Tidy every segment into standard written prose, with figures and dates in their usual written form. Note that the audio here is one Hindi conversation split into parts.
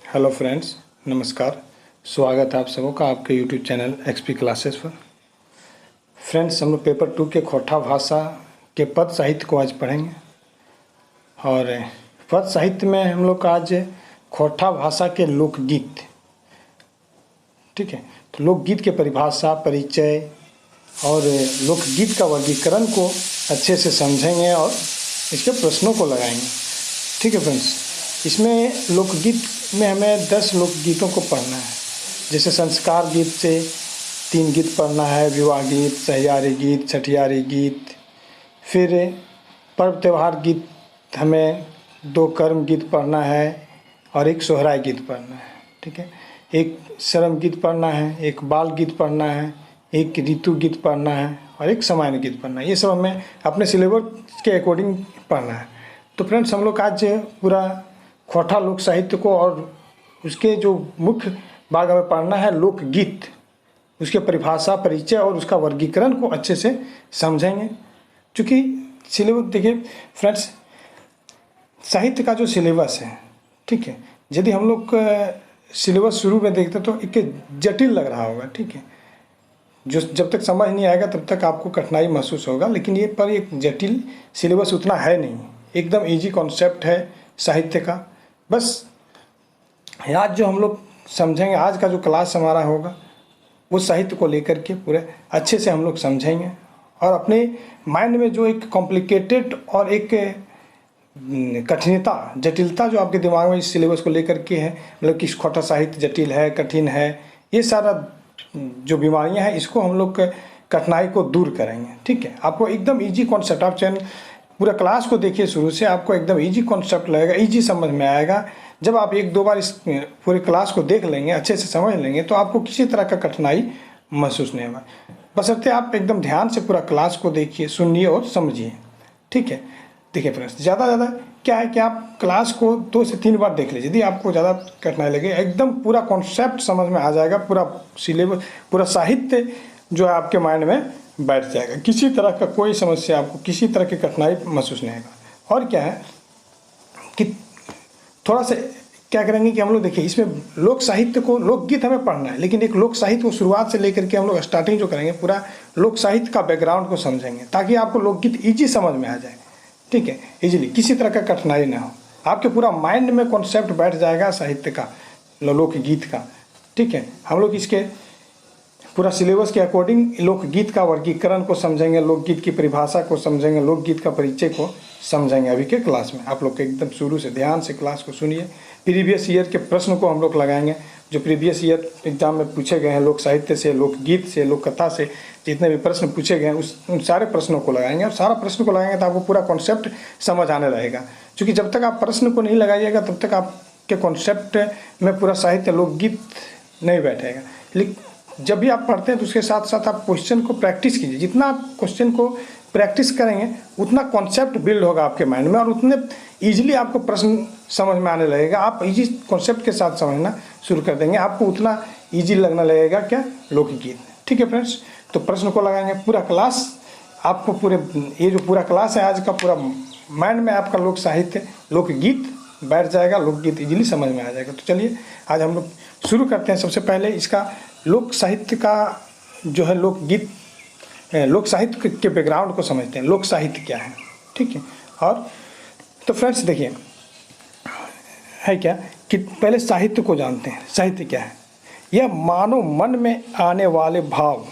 हेलो फ्रेंड्स, नमस्कार। स्वागत है आप सबों का आपके यूट्यूब चैनल एक्सपी क्लासेस पर। फ्रेंड्स, हम लोग पेपर 2 के खोटा भाषा के पद साहित्य को आज पढ़ेंगे। और पद साहित्य में हम लोग आज खोटा भाषा के लोकगीत, ठीक है। तो लोकगीत के परिभाषा, परिचय और लोकगीत का वर्गीकरण को अच्छे से समझेंगे और इसके प्रश्नों को लगाएंगे, ठीक है फ्रेंड्स। इसमें लोकगीत में हमें 10 लोकगीतों को पढ़ना है। जैसे संस्कार गीत से 3 गीत पढ़ना है, विवाह गीत, सहियारी गीत, छठियारी गीत। फिर पर्व त्यौहार गीत हमें 2 कर्म गीत पढ़ना है और 1 सोहराय गीत पढ़ना है, ठीक है। 1 श्रम गीत पढ़ना है, 1 बाल गीत पढ़ना है, 1 ऋतु गीत पढ़ना है और 1 सामान्य गीत पढ़ना है। ये सब हमें अपने सिलेबस के अकॉर्डिंग पढ़ना है। तो फ्रेंड्स, हम लोग आज पूरा खोटा लोक साहित्य को और उसके जो मुख्य भाग हमें पढ़ना है लोकगीत, उसके परिभाषा, परिचय और उसका वर्गीकरण को अच्छे से समझेंगे। क्योंकि सिलेबस देखिए फ्रेंड्स, साहित्य का जो सिलेबस है, ठीक है, यदि हम लोग सिलेबस शुरू में देखते तो एक जटिल लग रहा होगा, ठीक है। जो जब तक समझ नहीं आएगा तब तक आपको कठिनाई महसूस होगा, लेकिन ये पर एक जटिल सिलेबस उतना है नहीं, एकदम इजी कॉन्सेप्ट है साहित्य का। बस आज जो हम लोग समझेंगे, आज का जो क्लास हमारा होगा वो साहित्य को लेकर के पूरे अच्छे से हम लोग समझेंगे और अपने माइंड में जो एक कॉम्प्लिकेटेड और एक कठिनता, जटिलता जो आपके दिमाग में इस सिलेबस को लेकर के है, मतलब कि खोटा साहित्य जटिल है, कठिन है, ये सारा जो बीमारियां हैं इसको हम लोग कठिनाई को दूर करेंगे, ठीक है। आपको एकदम इजी कॉन्सेप्ट, आप चैनल पूरा क्लास को देखिए शुरू से, आपको एकदम इजी कॉन्सेप्ट लगेगा, इजी समझ में आएगा। जब आप 1-2 बार इस पूरे क्लास को देख लेंगे, अच्छे से समझ लेंगे, तो आपको किसी तरह का कठिनाई महसूस नहीं होगा। बशर्ते आप एकदम ध्यान से पूरा क्लास को देखिए, सुनिए और समझिए, ठीक है। देखिए फ्रेंड्स, ज़्यादा क्या है कि आप क्लास को 2 से 3 बार देख लीजिए। यदि आपको ज़्यादा कठिनाई लगे, एकदम पूरा कॉन्सेप्ट समझ में आ जाएगा, पूरा सिलेबस, पूरा साहित्य जो है आपके माइंड में बैठ जाएगा। किसी तरह का कोई समस्या, आपको किसी तरह की कठिनाई महसूस नहीं होगा। और क्या है कि थोड़ा सा क्या करेंगे कि हम लोग देखिए, इसमें लोक साहित्य को, लोकगीत हमें पढ़ना है, लेकिन एक लोक साहित्य को शुरुआत से लेकर के हम लोग स्टार्टिंग जो करेंगे, पूरा लोक साहित्य का बैकग्राउंड को समझेंगे, ताकि आपको लोकगीत ईजी समझ में आ जाए, ठीक है, इजीली, किसी तरह का कठिनाई ना हो। आपके पूरा माइंड में कॉन्सेप्ट बैठ जाएगा साहित्य का, लोकगीत का, ठीक है। हम लोग इसके पूरा सिलेबस के अकॉर्डिंग लोकगीत का वर्गीकरण को समझेंगे, लोकगीत की परिभाषा को समझेंगे, लोकगीत का परिचय को समझेंगे अभी के क्लास में। आप लोग के एकदम शुरू से ध्यान से क्लास को सुनिए। प्रीवियस ईयर के प्रश्न को हम लोग लगाएंगे, जो प्रीवियस ईयर एग्जाम में पूछे गए हैं, लोक साहित्य से, लोकगीत से, लोक कथा से जितने भी प्रश्न पूछे गए हैं उन सारे प्रश्नों को लगाएंगे। और सारा प्रश्न को लगाएंगे तो आपको पूरा कॉन्सेप्ट समझ आने रहेगा। क्योंकि जब तक आप प्रश्न को नहीं लगाइएगा तब तक आपके कॉन्सेप्ट में पूरा साहित्य, लोकगीत नहीं बैठेगा। लेकिन जब भी आप पढ़ते हैं तो उसके साथ साथ आप क्वेश्चन को प्रैक्टिस कीजिए। जितना आप क्वेश्चन को प्रैक्टिस करेंगे उतना कॉन्सेप्ट बिल्ड होगा आपके माइंड में और उतने ईजिली आपको प्रश्न समझ में आने लगेगा। आप इजी कॉन्सेप्ट के साथ समझना शुरू कर देंगे, आपको उतना ईजी लगने लगेगा क्या, लोकगीत, ठीक है फ्रेंड्स। तो प्रश्न को लगाएंगे, पूरा क्लास आपको, पूरे ये जो पूरा क्लास है आज का, पूरा माइंड में आपका लोक साहित्य, लोकगीत बैठ जाएगा, लोकगीत इजीली समझ में आ जाएगा। तो चलिए आज हम लोग शुरू करते हैं। सबसे पहले इसका लोक साहित्य का जो है लोकगीत, लोक साहित्य के बैकग्राउंड को समझते हैं, लोक साहित्य क्या है, ठीक है। और तो फ्रेंड्स देखिए, है क्या कि पहले साहित्य को जानते हैं। साहित्य क्या है? यह मानव मन में आने वाले भाव,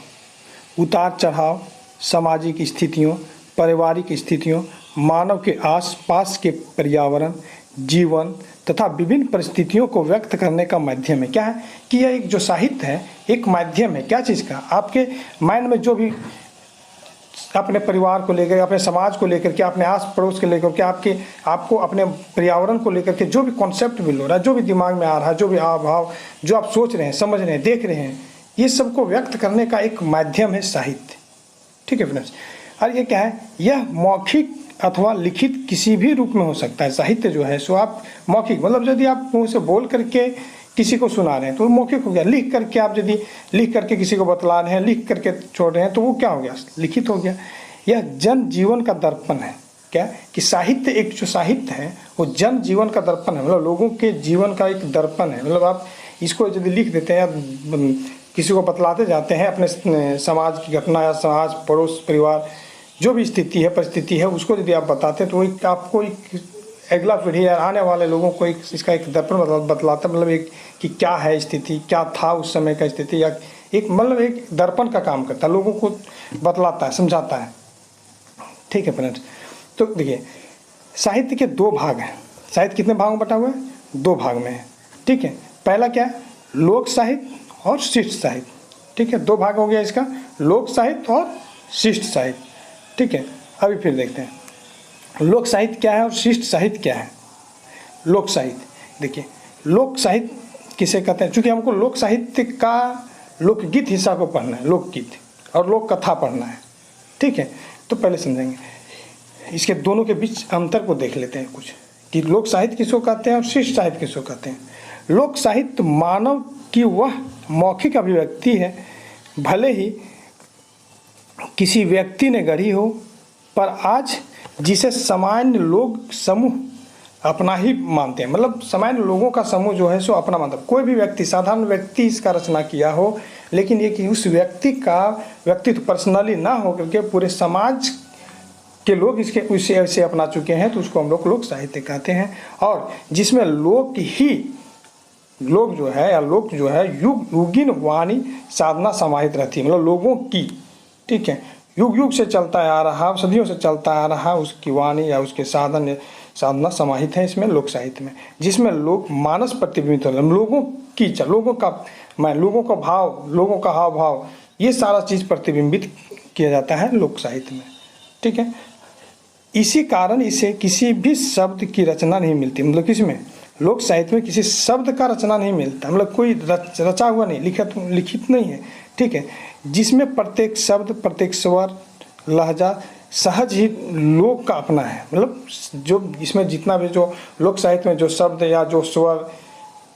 उतार चढ़ाव, सामाजिक स्थितियों, पारिवारिक स्थितियों, मानव के आसपास के पर्यावरण, जीवन तथा विभिन्न परिस्थितियों को व्यक्त करने का माध्यम है। क्या है कि यह एक जो साहित्य है एक माध्यम है, क्या चीज़ का, आपके माइंड में जो भी अपने परिवार को लेकर, अपने समाज को लेकर के, अपने आस पड़ोस को लेकर के, आपको अपने पर्यावरण को लेकर के जो भी कॉन्सेप्ट बिल्ड हो रहा है, जो भी दिमाग में आ रहा है, जो भी हाव भाव, जो आप सोच रहे हैं, समझ रहे हैं, देख रहे हैं, ये सबको व्यक्त करने का एक माध्यम है साहित्य, ठीक है फ्रेंड्स। और ये क्या है, यह मौखिक अथवा लिखित किसी भी रूप में हो सकता है। साहित्य जो है सो आप मौखिक, मतलब यदि आप मुँह से बोल करके किसी को सुना रहे हैं तो वो मौखिक हो गया। लिख करके आप यदि लिख करके किसी को बतला रहे हैं, लिख करके छोड़ रहे हैं तो वो क्या हो गया, लिखित हो गया। यह जन जीवन का दर्पण है। क्या कि साहित्य, एक जो साहित्य है वो जन जीवन का दर्पण है, मतलब लोगों के जीवन का एक दर्पण है। मतलब आप इसको यदि लिख देते हैं या किसी को बतलाते जाते हैं अपने समाज की घटना या समाज, पड़ोस, परिवार, जो भी स्थिति है, परिस्थिति है, उसको यदि आप बताते हैं तो एक आपको एक अगला पीढ़ी या आने वाले लोगों को एक इसका एक दर्पण बतलाता, मतलब एक कि क्या है स्थिति, क्या था उस समय का स्थिति, या एक मतलब एक दर्पण का काम करता है, लोगों को बतलाता है, समझाता है। ठीक है फ्रेंड्स, तो देखिए साहित्य के दो भाग हैं। साहित्य कितने भागों में बटा हुआ है? दो भाग में है। ठीक है, पहला क्या है? लोक साहित्य और शिष्ट साहित्य। ठीक है, दो भाग हो गया इसका, लोक साहित्य और शिष्ट साहित्य। ठीक है, अभी फिर देखते हैं लोक साहित्य क्या है और शिष्ट साहित्य क्या है। लोक साहित्य, देखिए लोक साहित्य किसे कहते हैं? चूंकि हमको लोक साहित्य का लोकगीत हिस्सा को पढ़ना है, लोकगीत और लोक कथा पढ़ना है। ठीक है, तो पहले समझेंगे इसके दोनों के बीच अंतर को देख लेते हैं कुछ, कि लोक साहित्य किसको कहते हैं और शिष्ट साहित्य किसको कहते हैं। लोक साहित्य मानव की वह मौखिक अभिव्यक्ति है, भले ही किसी व्यक्ति ने गढ़ी हो, पर आज जिसे सामान्य लोग समूह अपना ही मानते हैं। मतलब सामान्य लोगों का समूह जो है सो अपना मानता है। कोई भी व्यक्ति, साधारण व्यक्ति इसका रचना किया हो, लेकिन ये कि उस व्यक्ति का व्यक्तित्व पर्सनली ना हो करके पूरे समाज के लोग इसके उसे ऐसे अपना चुके हैं, तो उसको हम लोग लोक साहित्य कहते हैं। और जिसमें लोग जो है या लोक जो है युगीन वाणी साधना समाहित रहती है, मतलब लोगों की, ठीक है, युग युग से चलता आ रहा, सदियों से चलता आ रहा उसकी वाणी या उसके साधना समाहित है इसमें लोक साहित्य में, जिसमें लोक मानस प्रतिबिंबित हो, लोगों की, लोगों का भाव, लोगों का हाव भाव, ये सारा चीज़ प्रतिबिंबित किया जाता है लोक साहित्य में। ठीक है, इसी कारण इसे किसी भी शब्द की रचना नहीं मिलती, मतलब किसमें? लोक साहित्य में किसी शब्द का रचना नहीं मिलता, मतलब कोई रचा हुआ नहीं, लिखित नहीं है। ठीक है, जिसमें प्रत्येक शब्द, प्रत्येक स्वर, लहजा सहज ही लोक का अपना है। मतलब जो इसमें जितना भी जो लोक साहित्य में जो शब्द या जो स्वर,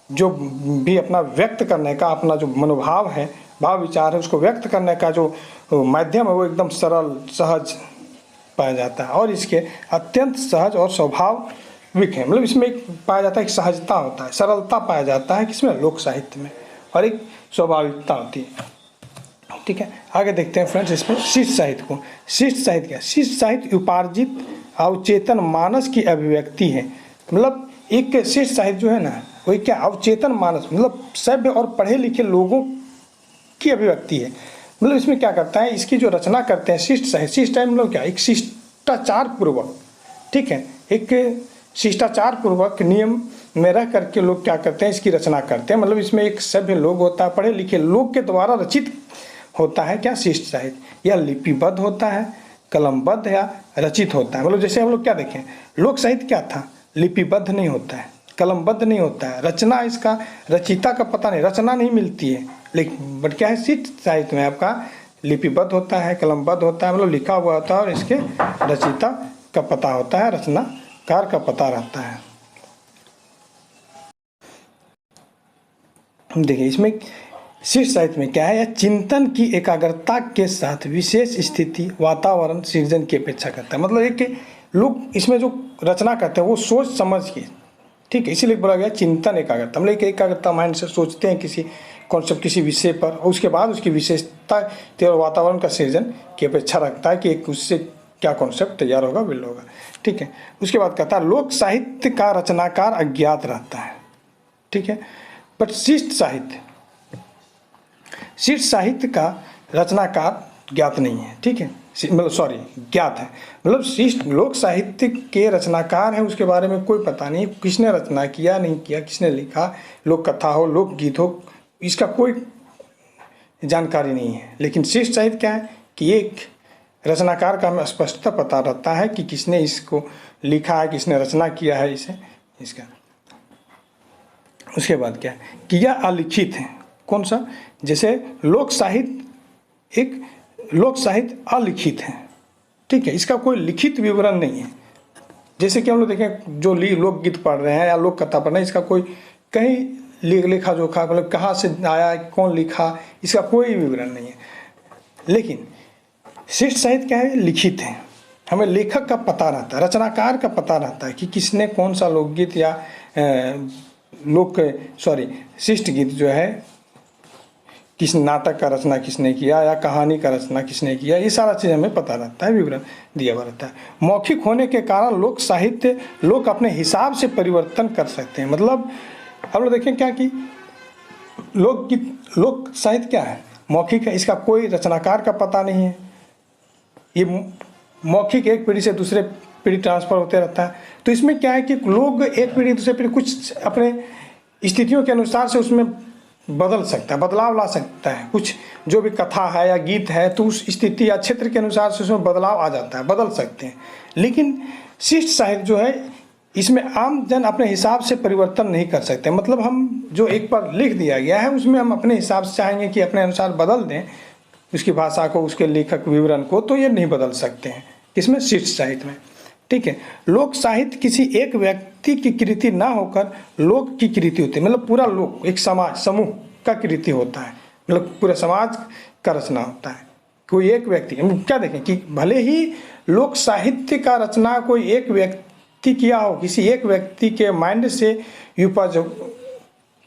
जो भी अपना व्यक्त करने का अपना जो मनोभाव है, भाव विचार है, उसको व्यक्त करने का जो माध्यम है वो एकदम सरल, सहज पाया जाता है। और इसके अत्यंत सहज और स्वाभाविक है, मतलब इसमें एक पाया जाता है, एक सहजता होता है, सरलता पाया जाता है किसमें? लोक साहित्य में, और एक स्वाभाविकता होती है। ठीक है, आगे देखते हैं फ्रेंड्स इसमें शिष्ट साहित्य को। शिष्ट साहित्य क्या? शिष्ट साहित्य उपार्जित अवचेतन मानस की अभिव्यक्ति है। मतलब एक शिष्ट साहित्य जो है ना, वही क्या? अवचेतन मानस, मतलब सभ्य और पढ़े लिखे लोगों की अभिव्यक्ति है। मतलब इसमें क्या करता है, इसकी जो रचना करते हैं शिष्ट साहित्य, शिष्ट साहित्य मतलब क्या? एक शिष्टाचार पूर्वक, ठीक है, एक शिष्टाचार पूर्वक नियम में रह करके लोग क्या करते हैं, इसकी रचना करते हैं। मतलब इसमें एक सभ्य लोग होता है, पढ़े लिखे लोग के द्वारा रचित होता है क्या? शिष्ट साहित्य। या लिपिबद्ध होता है, कलमबद्ध या रचित होता है। मतलब जैसे हम लोग क्या देखें, लोक साहित्य क्या था? लिपिबद्ध नहीं होता है, कलमबद्ध नहीं होता है, रचना इसका रचिता का पता नहीं, रचना नहीं मिलती है। लेकिन बट क्या है, शिष्ट साहित्य में आपका लिपिबद्ध होता है, कलमबद्ध होता है, मतलब लिखा हुआ होता है, और इसके रचिता का पता होता है, रचनाकार का पता रहता है। देखिए इसमें शिष्ट साहित्य में क्या है, यह चिंतन की एकाग्रता के साथ विशेष स्थिति, वातावरण सृजन की अपेक्षा करता है। मतलब एक लोग इसमें जो रचना करते हैं वो सोच समझ के, ठीक है, इसीलिए बोला गया चिंतन एकाग्रता। मतलब एक एकाग्रता माइंड से सोचते हैं किसी कॉन्सेप्ट, किसी विषय पर, और उसके बाद उसकी विशेषता और वातावरण का सृजन की अपेक्षा रखता है कि एक उससे क्या कॉन्सेप्ट तैयार होगा, बिल्ड होगा। ठीक है, उसके बाद कहता है लोक साहित्य का रचनाकार अज्ञात रहता है। ठीक है, बट शिष्ट साहित्य का रचनाकार ज्ञात नहीं है। ठीक है, मतलब ज्ञात है। मतलब शिष्ट लोक साहित्य के रचनाकार हैं, उसके बारे में कोई पता नहीं, किसने रचना किया, नहीं किया, किसने लिखा, लोक कथा हो, लोक गीत हो, इसका कोई जानकारी नहीं है। लेकिन शिष्ट साहित्य क्या है कि एक रचनाकार का हमें स्पष्टता पता रहता है कि किसने इसको लिखा है, किसने रचना किया है इसे, इसका। उसके बाद क्या है कि यह अलिखित है। कौन सा? जैसे लोक साहित्य अलिखित है। ठीक है, इसका कोई लिखित विवरण नहीं है। जैसे कि हम लोग देखें जो लोकगीत पढ़ रहे हैं या लोक कथा पढ़ रहे हैं, इसका कोई कहीं लेखा जोखा, मतलब कहाँ से आया, कौन लिखा, इसका कोई विवरण नहीं है। लेकिन शिष्ट साहित्य क्या है? लिखित है। हमें लेखक का पता रहता है, रचनाकार का पता रहता है कि किसने कौन सा लोकगीत या शिष्ट गीत जो है, किस नाटक का रचना किसने किया या कहानी का रचना किसने किया, ये सारा चीज़ हमें पता रहता है, विवरण दिया हुआ रहता है। मौखिक होने के कारण लोक साहित्य लोग अपने हिसाब से परिवर्तन कर सकते हैं। मतलब हम लोग देखें क्या कि लोक साहित्य क्या है, मौखिक है, इसका कोई रचनाकार का पता नहीं है, ये मौखिक एक पीढ़ी से दूसरे पीढ़ी ट्रांसफर होते रहता है। तो इसमें क्या है कि लोग एक पीढ़ी दूसरे पीढ़ी कुछ अपने स्थितियों के अनुसार से उसमें बदल सकता है, बदलाव ला सकता है। कुछ जो भी कथा है या गीत है तो उस स्थिति या क्षेत्र के अनुसार से उसमें बदलाव आ जाता है, बदल सकते हैं। लेकिन शिष्ट साहित्य जो है, इसमें आम जन अपने हिसाब से परिवर्तन नहीं कर सकते। मतलब हम जो एक बार लिख दिया गया है उसमें हम अपने हिसाब से चाहेंगे कि अपने अनुसार बदल दें उसकी भाषा को, उसके लेखक विवरण को, तो ये नहीं बदल सकते हैं इसमें शिष्ट साहित्य में। ठीक है। लोक साहित्य किसी एक व्यक्ति की कृति ना होकर लोक की कृति होती है। मतलब पूरा लोक एक समाज समूह का कृति होता है, मतलब पूरे समाज का रचना होता है। कोई एक व्यक्ति, हम क्या देखें कि भले ही लोक साहित्य का रचना कोई एक व्यक्ति किया हो, किसी एक व्यक्ति के माइंड से उपज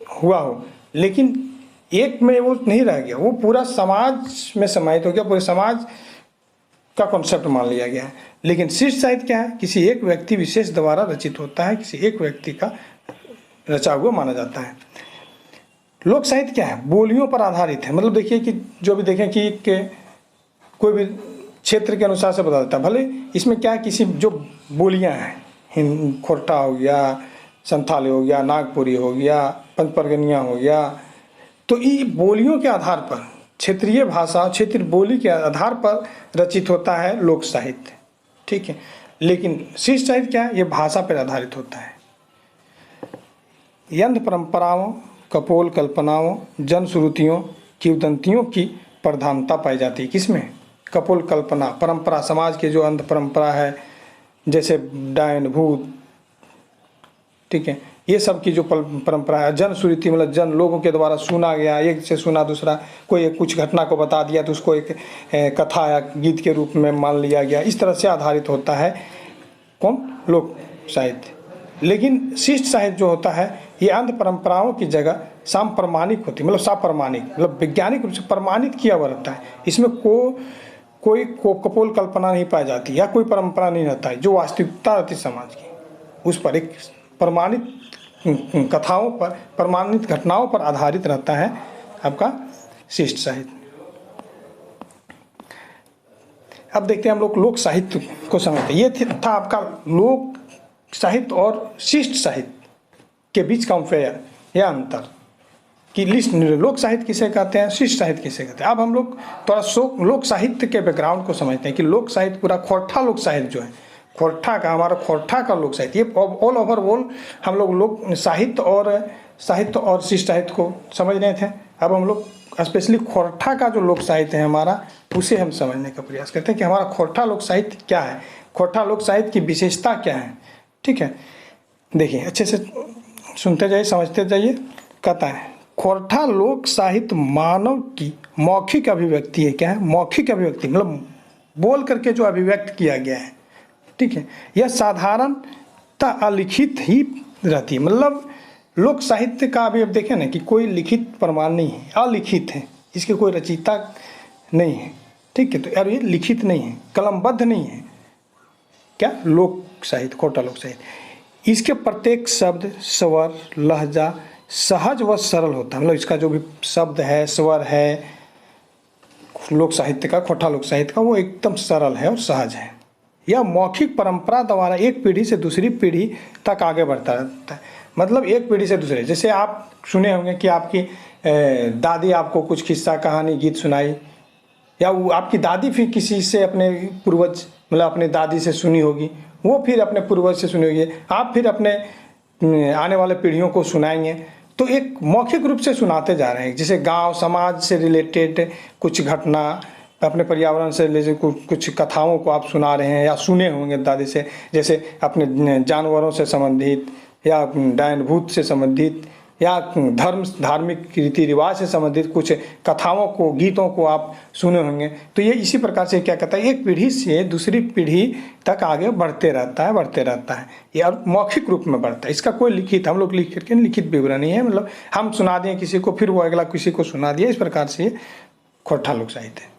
हुआ हो, लेकिन एक में वो नहीं रह गया, वो पूरा समाज में समाहित हो गया, पूरे समाज का कॉन्सेप्ट मान लिया गया है। लेकिन शिष्ट साहित्य क्या है, किसी एक व्यक्ति विशेष द्वारा रचित होता है, किसी एक व्यक्ति का रचा हुआ माना जाता है। लोक साहित्य क्या है, बोलियों पर आधारित है। मतलब देखिए कि जो भी देखें कि कोई भी क्षेत्र के अनुसार से बदलता है। भले इसमें क्या है, किसी जो बोलियां हैं, खोरठा हो गया, संथाली हो गया, नागपुरी हो गया, पंचपरगनिया हो गया, तो ये बोलियों के आधार पर, क्षेत्रीय भाषा क्षेत्रीय बोली के आधार पर रचित होता है लोक साहित्य। ठीक है। लेकिन शिष्ट साहित्य क्या है, ये भाषा पर आधारित होता है। यंत्र परंपराओं, कपोल कल्पनाओं, जनश्रुतियों, किंवदंतियों की प्रधानता पाई जाती है। किसमें, कपोल कल्पना, परंपरा, समाज के जो अंध परंपरा है, जैसे डायन भूत, ठीक है, ये सब की जो परंपरा है। जनश्रुति मतलब जन लोगों के द्वारा सुना गया, एक से सुना दूसरा, कोई कुछ घटना को बता दिया तो उसको एक कथा या गीत के रूप में मान लिया गया, इस तरह से आधारित होता है कौन, लोक साहित्य। लेकिन शिष्ट साहित्य जो होता है, ये अंध परंपराओं की जगह साप्रमाणिक होती है। मतलब साप्रमाणिक मतलब वैज्ञानिक रूप से प्रमाणित किया हुआ रहता है। इसमें कोई कपोल कल्पना नहीं पाई जाती या कोई परंपरा नहीं रहता है। जो वास्तविकता रहती समाज की, उस पर एक प्रमाणित कथाओं पर, प्रमाणित घटनाओं पर आधारित रहता है आपका शिष्ट साहित्य। अब देखते हैं हम लोग लोक साहित्य को समझते हैं। ये था आपका लोक साहित्य और शिष्ट साहित्य के बीच कंपेयर या अंतर की लिस्ट। लोक साहित्य किसे कहते हैं, शिष्ट साहित्य किसे कहते हैं। अब हम लोग थोड़ा लोक साहित्य के बैकग्राउंड को समझते हैं कि लोक साहित्य पूरा खोरठा लोक साहित्य जो है, खोरठा का, हमारा खोरठा का लोक साहित्य, ये ऑल ओवर वर्ल्ड हम लोग लोक साहित्य और शिष्ट साहित्य को समझ रहे थे। अब हम लोग स्पेशली खोरठा का जो लोक साहित्य है हमारा, उसे हम समझने का प्रयास करते हैं कि हमारा खोरठा लोक साहित्य क्या है, खोरठा लोक साहित्य की विशेषता क्या है। ठीक है, देखिए अच्छे से सुनते जाइए, समझते जाइए। कहता है खोरठा लोक साहित्य मानव की मौखिक अभिव्यक्ति है। क्या है, मौखिक अभिव्यक्ति, मतलब बोल करके जो अभिव्यक्त किया गया है। ठीक है, यह साधारणतः अलिखित ही रहती है। मतलब लोक साहित्य का अभी अब देखें ना कि कोई लिखित प्रमाण नहीं है, अलिखित है, इसके कोई रचयिता नहीं है। ठीक है, तो यार ये लिखित नहीं है, कलमबद्ध नहीं है। क्या, लोक साहित्य, खोरठा लोक साहित्य। इसके प्रत्येक शब्द, स्वर, लहजा सहज व सरल होता है। मतलब इसका जो भी शब्द है, स्वर है लोक साहित्य का, खोरठा लोक साहित्य का, वो एकदम सरल है और सहज है। यह मौखिक परंपरा द्वारा एक पीढ़ी से दूसरी पीढ़ी तक आगे बढ़ता रहता है। मतलब एक पीढ़ी से दूसरे, जैसे आप सुने होंगे कि आपकी दादी आपको कुछ किस्सा कहानी गीत सुनाई, या वो आपकी दादी फिर किसी से अपने पूर्वज मतलब अपने दादी से सुनी होगी, वो फिर अपने पूर्वज से सुनी होगी, आप फिर अपने आने वाले पीढ़ियों को सुनाएंगे। तो एक मौखिक रूप से सुनाते जा रहे हैं। जैसे गांव समाज से रिलेटेड कुछ घटना, अपने पर्यावरण से रिलेटेड कुछ कथाओं को आप सुना रहे हैं या सुने होंगे दादी से, जैसे अपने जानवरों से संबंधित या डायन भूत से संबंधित या धार्मिक रीति रिवाज से संबंधित कुछ कथाओं को, गीतों को आप सुने होंगे। तो ये इसी प्रकार से क्या कहता है, एक पीढ़ी से दूसरी पीढ़ी तक आगे बढ़ते रहता है। ये और मौखिक रूप में बढ़ता है। इसका कोई लिखित, हम लोग लिख करके लिखित विवरण नहीं है, मतलब हम सुना दें किसी को, फिर वो अगला किसी को सुना दिया, इस प्रकार से ये खोटा लोक साहित्य है।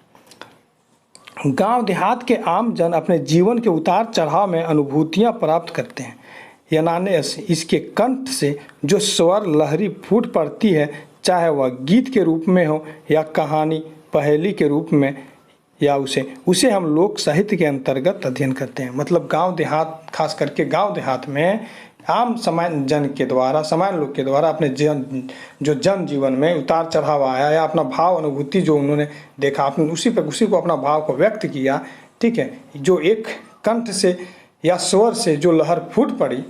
गाँव देहात के आम जन अपने जीवन के उतार चढ़ाव में अनुभूतियाँ प्राप्त करते हैं। यनानेस इसके कंठ से जो स्वर लहरी फूट पड़ती है, चाहे वह गीत के रूप में हो या कहानी पहेली के रूप में, या उसे हम लोक साहित्य के अंतर्गत अध्ययन करते हैं। मतलब गांव देहात, खास करके गांव देहात में आम सामान्य जन के द्वारा, सामान्य लोग के द्वारा अपने जन जीवन में उतार चढ़ाव आया या अपना भाव अनुभूति जो उन्होंने देखा, आपने उसी को अपना भाव को व्यक्त किया, ठीक है, जो एक कंठ से या स्वर से जो लहर फूट पड़ी,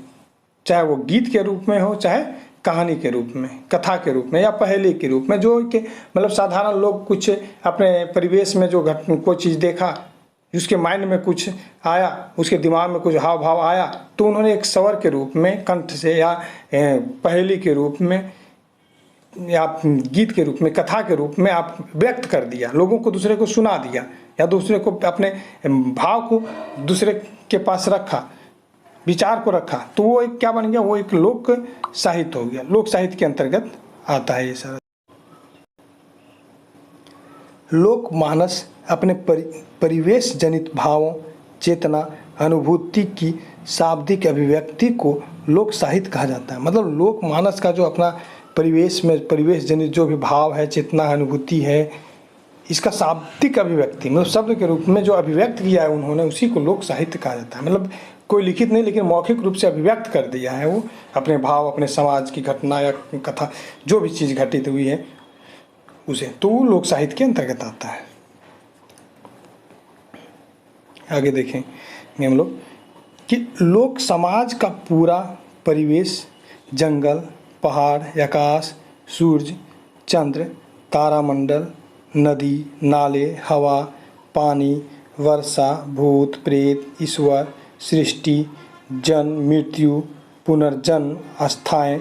चाहे वो गीत के रूप में हो, चाहे कहानी के रूप में, कथा के रूप में या पहेली के रूप में, जो कि मतलब साधारण लोग कुछ अपने परिवेश में जो कोई चीज़ देखा, उसके माइंड में कुछ आया, उसके दिमाग में कुछ हाव भाव आया, तो उन्होंने एक स्वर के रूप में, कंठ से या पहेली के रूप में या गीत के रूप में, कथा के रूप में आप व्यक्त कर दिया, लोगों को दूसरे को सुना दिया, या दूसरे को अपने भाव को दूसरे के पास रखा, विचार को रखा, तो वो एक क्या बन गया, वो एक लोक साहित्य हो गया। लोक साहित्य के अंतर्गत आता है ये सारा। लोक मानस अपने परिवेश जनित भावों, चेतना, अनुभूति की शाब्दिक अभिव्यक्ति को लोक साहित्य कहा जाता है। मतलब लोक मानस का जो अपना परिवेश में, परिवेश जनित जो भी भाव है, चेतना, अनुभूति है, इसका शाब्दिक अभिव्यक्ति, मतलब शब्द के रूप में जो अभिव्यक्त किया है उन्होंने, उसी को लोक साहित्य कहा जाता है। मतलब कोई लिखित नहीं, लेकिन मौखिक रूप से अभिव्यक्त कर दिया है वो अपने भाव, अपने समाज की घटना या कथा, जो भी चीज़ घटित हुई है उसे, तो वो लोक साहित्य के अंतर्गत आता है। आगे देखेंगे हम लोग कि लोक समाज का पूरा परिवेश, जंगल, पहाड़, आकाश, सूर्य, चंद्र, तारामंडल, नदी, नाले, हवा, पानी, वर्षा, भूत, प्रेत, ईश्वर, सृष्टि, जन्म, मृत्यु, पुनर्जन्म, आस्थाएं,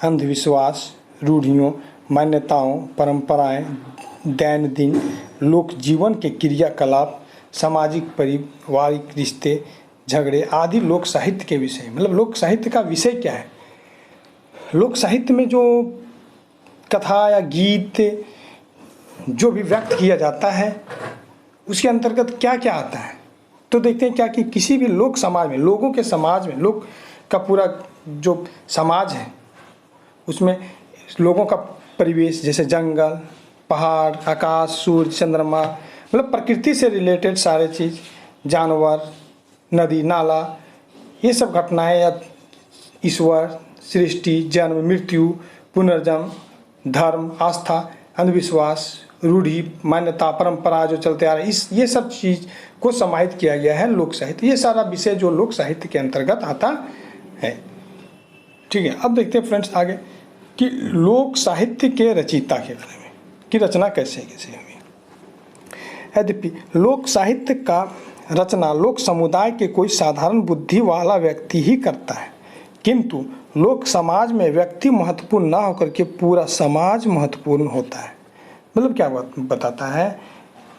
अंधविश्वास, रूढ़ियों, मान्यताओं, परंपराएं, दैनंदिन लोक जीवन के क्रियाकलाप, सामाजिक पारिवारिक रिश्ते, झगड़े आदि लोक साहित्य के विषय। मतलब लोक साहित्य का विषय क्या है? लोक साहित्य में जो कथा या गीत जो भी व्यक्त किया जाता है, उसके अंतर्गत क्या क्या आता है, तो देखते हैं क्या कि किसी भी लोक समाज में, लोगों के समाज में, लोक का पूरा जो समाज है उसमें लोगों का परिवेश, जैसे जंगल, पहाड़, आकाश, सूर्य, चंद्रमा, मतलब प्रकृति से रिलेटेड सारे चीज़, जानवर, नदी, नाला, ये सब घटनाएं, या ईश्वर, सृष्टि, जन्म, मृत्यु, पुनर्जन्म, धर्म, आस्था, अंधविश्वास, रूढ़ी, मान्यता, परंपरा जो चलते आ रहा है, ये सब चीज़ को समाहित किया गया है लोक साहित्य। ये सारा विषय जो लोक साहित्य के अंतर्गत आता है, ठीक है। अब देखते हैं फ्रेंड्स आगे कि लोक साहित्य के रचयिता के बारे में, कि रचना कैसे हुई। यद्यपि लोक साहित्य का रचना लोक समुदाय के कोई साधारण बुद्धि वाला व्यक्ति ही करता है, किंतु लोक समाज में व्यक्ति महत्वपूर्ण ना होकर के पूरा समाज महत्वपूर्ण होता है। मतलब क्या बताता है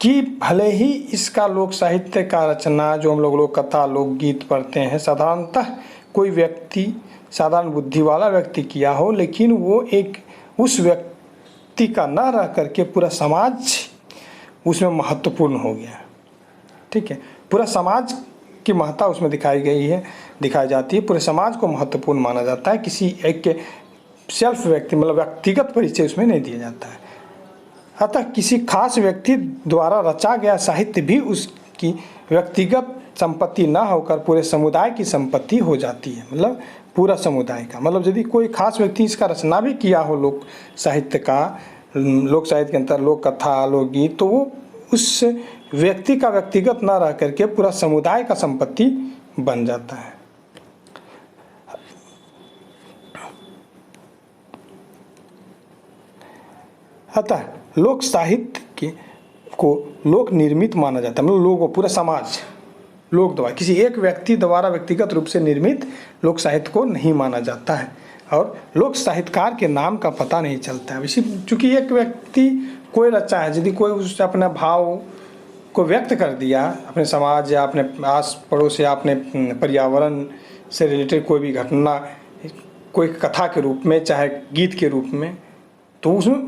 कि भले ही इसका लोक साहित्य का रचना जो हम लोग लोक कथा, लोकगीत पढ़ते हैं, साधारणतः कोई व्यक्ति, साधारण बुद्धि वाला व्यक्ति किया हो, लेकिन वो एक उस व्यक्ति का ना रह करके पूरा समाज उसमें महत्वपूर्ण हो गया, ठीक है। पूरा समाज की महत्ता उसमें दिखाई जाती है, पूरे समाज को महत्वपूर्ण माना जाता है, किसी एक के सेल्फ व्यक्ति, मतलब व्यक्तिगत परिचय उसमें नहीं दिया जाता है। अतः किसी खास व्यक्ति द्वारा रचा गया साहित्य भी उसकी व्यक्तिगत संपत्ति ना होकर पूरे समुदाय की संपत्ति हो जाती है। मतलब पूरा समुदाय का, मतलब यदि कोई खास व्यक्ति इसका रचना भी किया हो लोक साहित्य के अंतर लोक कथा, लोकगीत, तो वो उस व्यक्ति का व्यक्तिगत ना रह करके पूरा समुदाय का संपत्ति बन जाता है। अतः लोक साहित्य को लोक निर्मित माना जाता है। मतलब लोगों, पूरा समाज, लोक द्वारा, किसी एक व्यक्ति द्वारा व्यक्तिगत रूप से निर्मित लोक साहित्य को नहीं माना जाता है। और लोक साहित्यकार के नाम का पता नहीं चलता है। इसी चूँकि एक व्यक्ति कोई रचा है, यदि कोई उस अपना भाव को व्यक्त कर दिया अपने समाज या अपने आस पड़ोस या अपने पर्यावरण से रिलेटेड कोई भी घटना, कोई कथा के रूप में चाहे गीत के रूप में, तो उसमें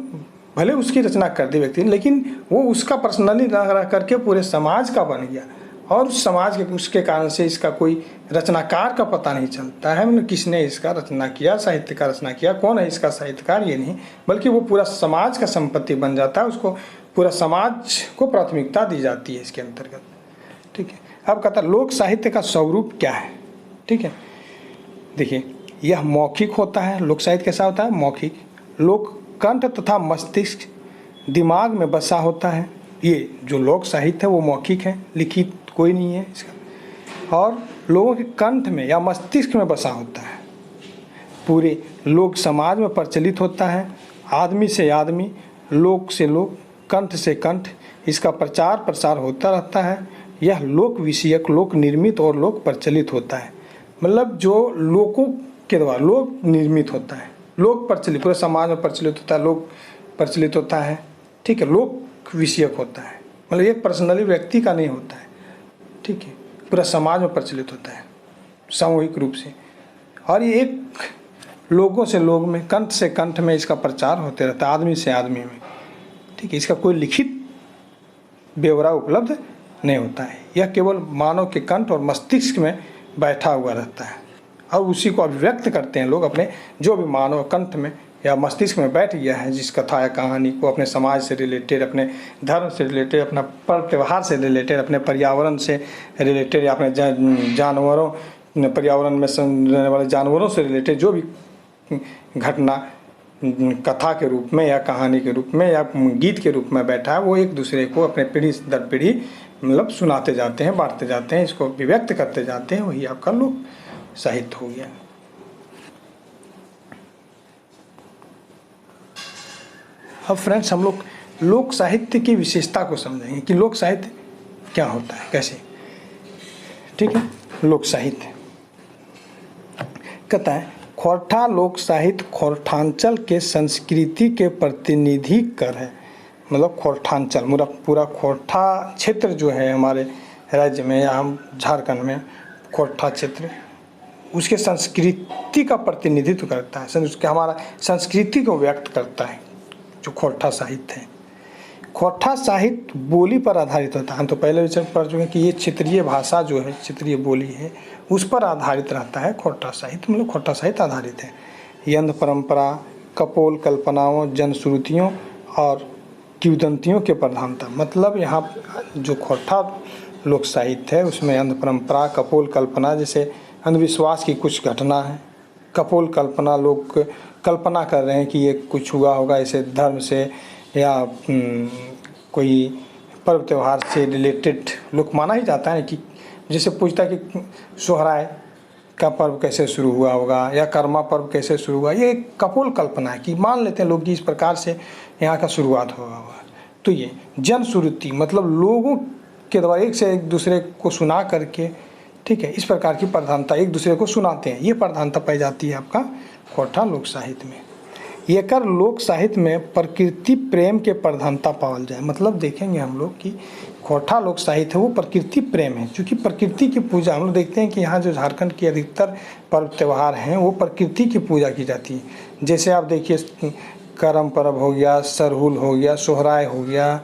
भले उसकी रचना कर दी व्यक्ति, लेकिन वो उसका पर्सनली रह करके पूरे समाज का बन गया और उस समाज के उसके कारण से इसका कोई रचनाकार का पता नहीं चलता है, मतलब किसने इसका रचना किया, साहित्य का रचना किया, कौन है इसका साहित्यकार, ये नहीं, बल्कि वो पूरा समाज का संपत्ति बन जाता है, उसको पूरा समाज को प्राथमिकता दी जाती है इसके अंतर्गत। ठीक है, अब कहता है लोक साहित्य का स्वरूप क्या है। ठीक है, देखिए यह मौखिक होता है। लोक साहित्य कैसा होता है? मौखिक। लोक कंठ तथा मस्तिष्क दिमाग में बसा होता है। ये जो लोक साहित्य है वो मौखिक है, लिखित कोई नहीं है इसका, और लोगों के कंठ में या मस्तिष्क में बसा होता है, पूरे लोक समाज में प्रचलित होता है, आदमी से आदमी, लोक से लोक, कंठ से कंठ इसका प्रचार प्रसार होता रहता है। यह लोक विषयक, लोक निर्मित और लोक प्रचलित होता है, मतलब जो लोगों के द्वारा लोक निर्मित होता है, लोक प्रचलित, पूरे समाज में प्रचलित होता है, लोक प्रचलित होता है। ठीक है, लोक विषयक होता है, मतलब एक पर्सनली व्यक्ति का नहीं होता है। ठीक है, पूरा समाज में प्रचलित होता है सामूहिक रूप से, और ये एक लोगों से लोग में, कंठ से कंठ में इसका प्रचार होते रहता है, आदमी से आदमी में। ठीक है, इसका कोई लिखित ब्यौरा उपलब्ध नहीं होता है, यह केवल मानव के कंठ और मस्तिष्क में बैठा हुआ रहता है और उसी को अभिव्यक्त करते हैं लोग अपने, जो भी मानव कंठ में या मस्तिष्क में बैठ गया है, जिस कथा या कहानी को अपने समाज से रिलेटेड, अपने धर्म से रिलेटेड, अपना पर्व त्यौहार से रिलेटेड, अपने पर्यावरण से रिलेटेड या अपने जानवरों, पर्यावरण में रहने वाले जानवरों से रिलेटेड जो भी घटना कथा के रूप में या कहानी के रूप में या गीत के रूप में बैठा है, वो एक दूसरे को अपने पीढ़ी दर पीढ़ी मतलब सुनाते जाते हैं, बांटते जाते हैं, इसको अभिव्यक्त करते जाते हैं, वही आपका लोक साहित्य हो गया। अब फ्रेंड्स हम लोग लोक साहित्य की विशेषता को समझेंगे कि लोक साहित्य क्या होता है, कैसे। ठीक है, लोक साहित्य कहता है खोरठा लोक साहित्य खोरठांचल के संस्कृति के प्रतिनिधि कर है, मतलब खोरठांचल पूरा खोरठा क्षेत्र जो है हमारे राज्य में या हम झारखंड में, खोरठा क्षेत्र उसके संस्कृति का प्रतिनिधित्व करता है, उसके हमारा संस्कृति को व्यक्त करता है जो खोरठा साहित्य है। खोरठा साहित्य बोली पर आधारित होता है, हम तो पहले भी पढ़ चुके हैं कि ये क्षेत्रीय भाषा जो है, क्षेत्रीय बोली है, उस पर आधारित रहता है खोरठा साहित्य, मतलब खोरठा साहित्य आधारित है। यंध परंपरा, कपोल कल्पनाओं, जनश्रुतियों और किंवदंतियों के प्रधानता, मतलब यहाँ जो खोरठा लोक साहित्य है उसमें अंध परंपरा, कपोल कल्पना, जैसे अंधविश्वास की कुछ घटना है, कपोल कल्पना, लोग कल्पना कर रहे हैं कि ये कुछ हुआ होगा ऐसे धर्म से या कोई पर्व त्यौहार से रिलेटेड लोग माना ही जाता है कि जैसे पूछता है कि सोहराय का पर्व कैसे शुरू हुआ होगा या कर्मा पर्व कैसे शुरू हुआ, ये कपोल कल्पना है कि मान लेते हैं लोग कि इस प्रकार से यहाँ का शुरुआत होगा। तो ये जनश्रुति मतलब लोगों के द्वारा एक से एक दूसरे को सुना करके, ठीक है, इस प्रकार की प्रधानता, एक दूसरे को सुनाते हैं, ये प्रधानता पाई जाती है आपका खोरठा लोक साहित्य में। एकर लोक साहित्य में प्रकृति प्रेम के प्रधानता पावल जाए, मतलब देखेंगे हम लोग कि खोरठा लोक साहित्य है वो प्रकृति प्रेम है, क्योंकि प्रकृति की पूजा हम लोग देखते हैं कि यहाँ जो झारखंड की अधिकतर पर्व त्यौहार हैं वो प्रकृति की पूजा की जाती है। जैसे आप देखिए करम पर्व हो गया, सरहुल हो गया, सोहराय हो गया,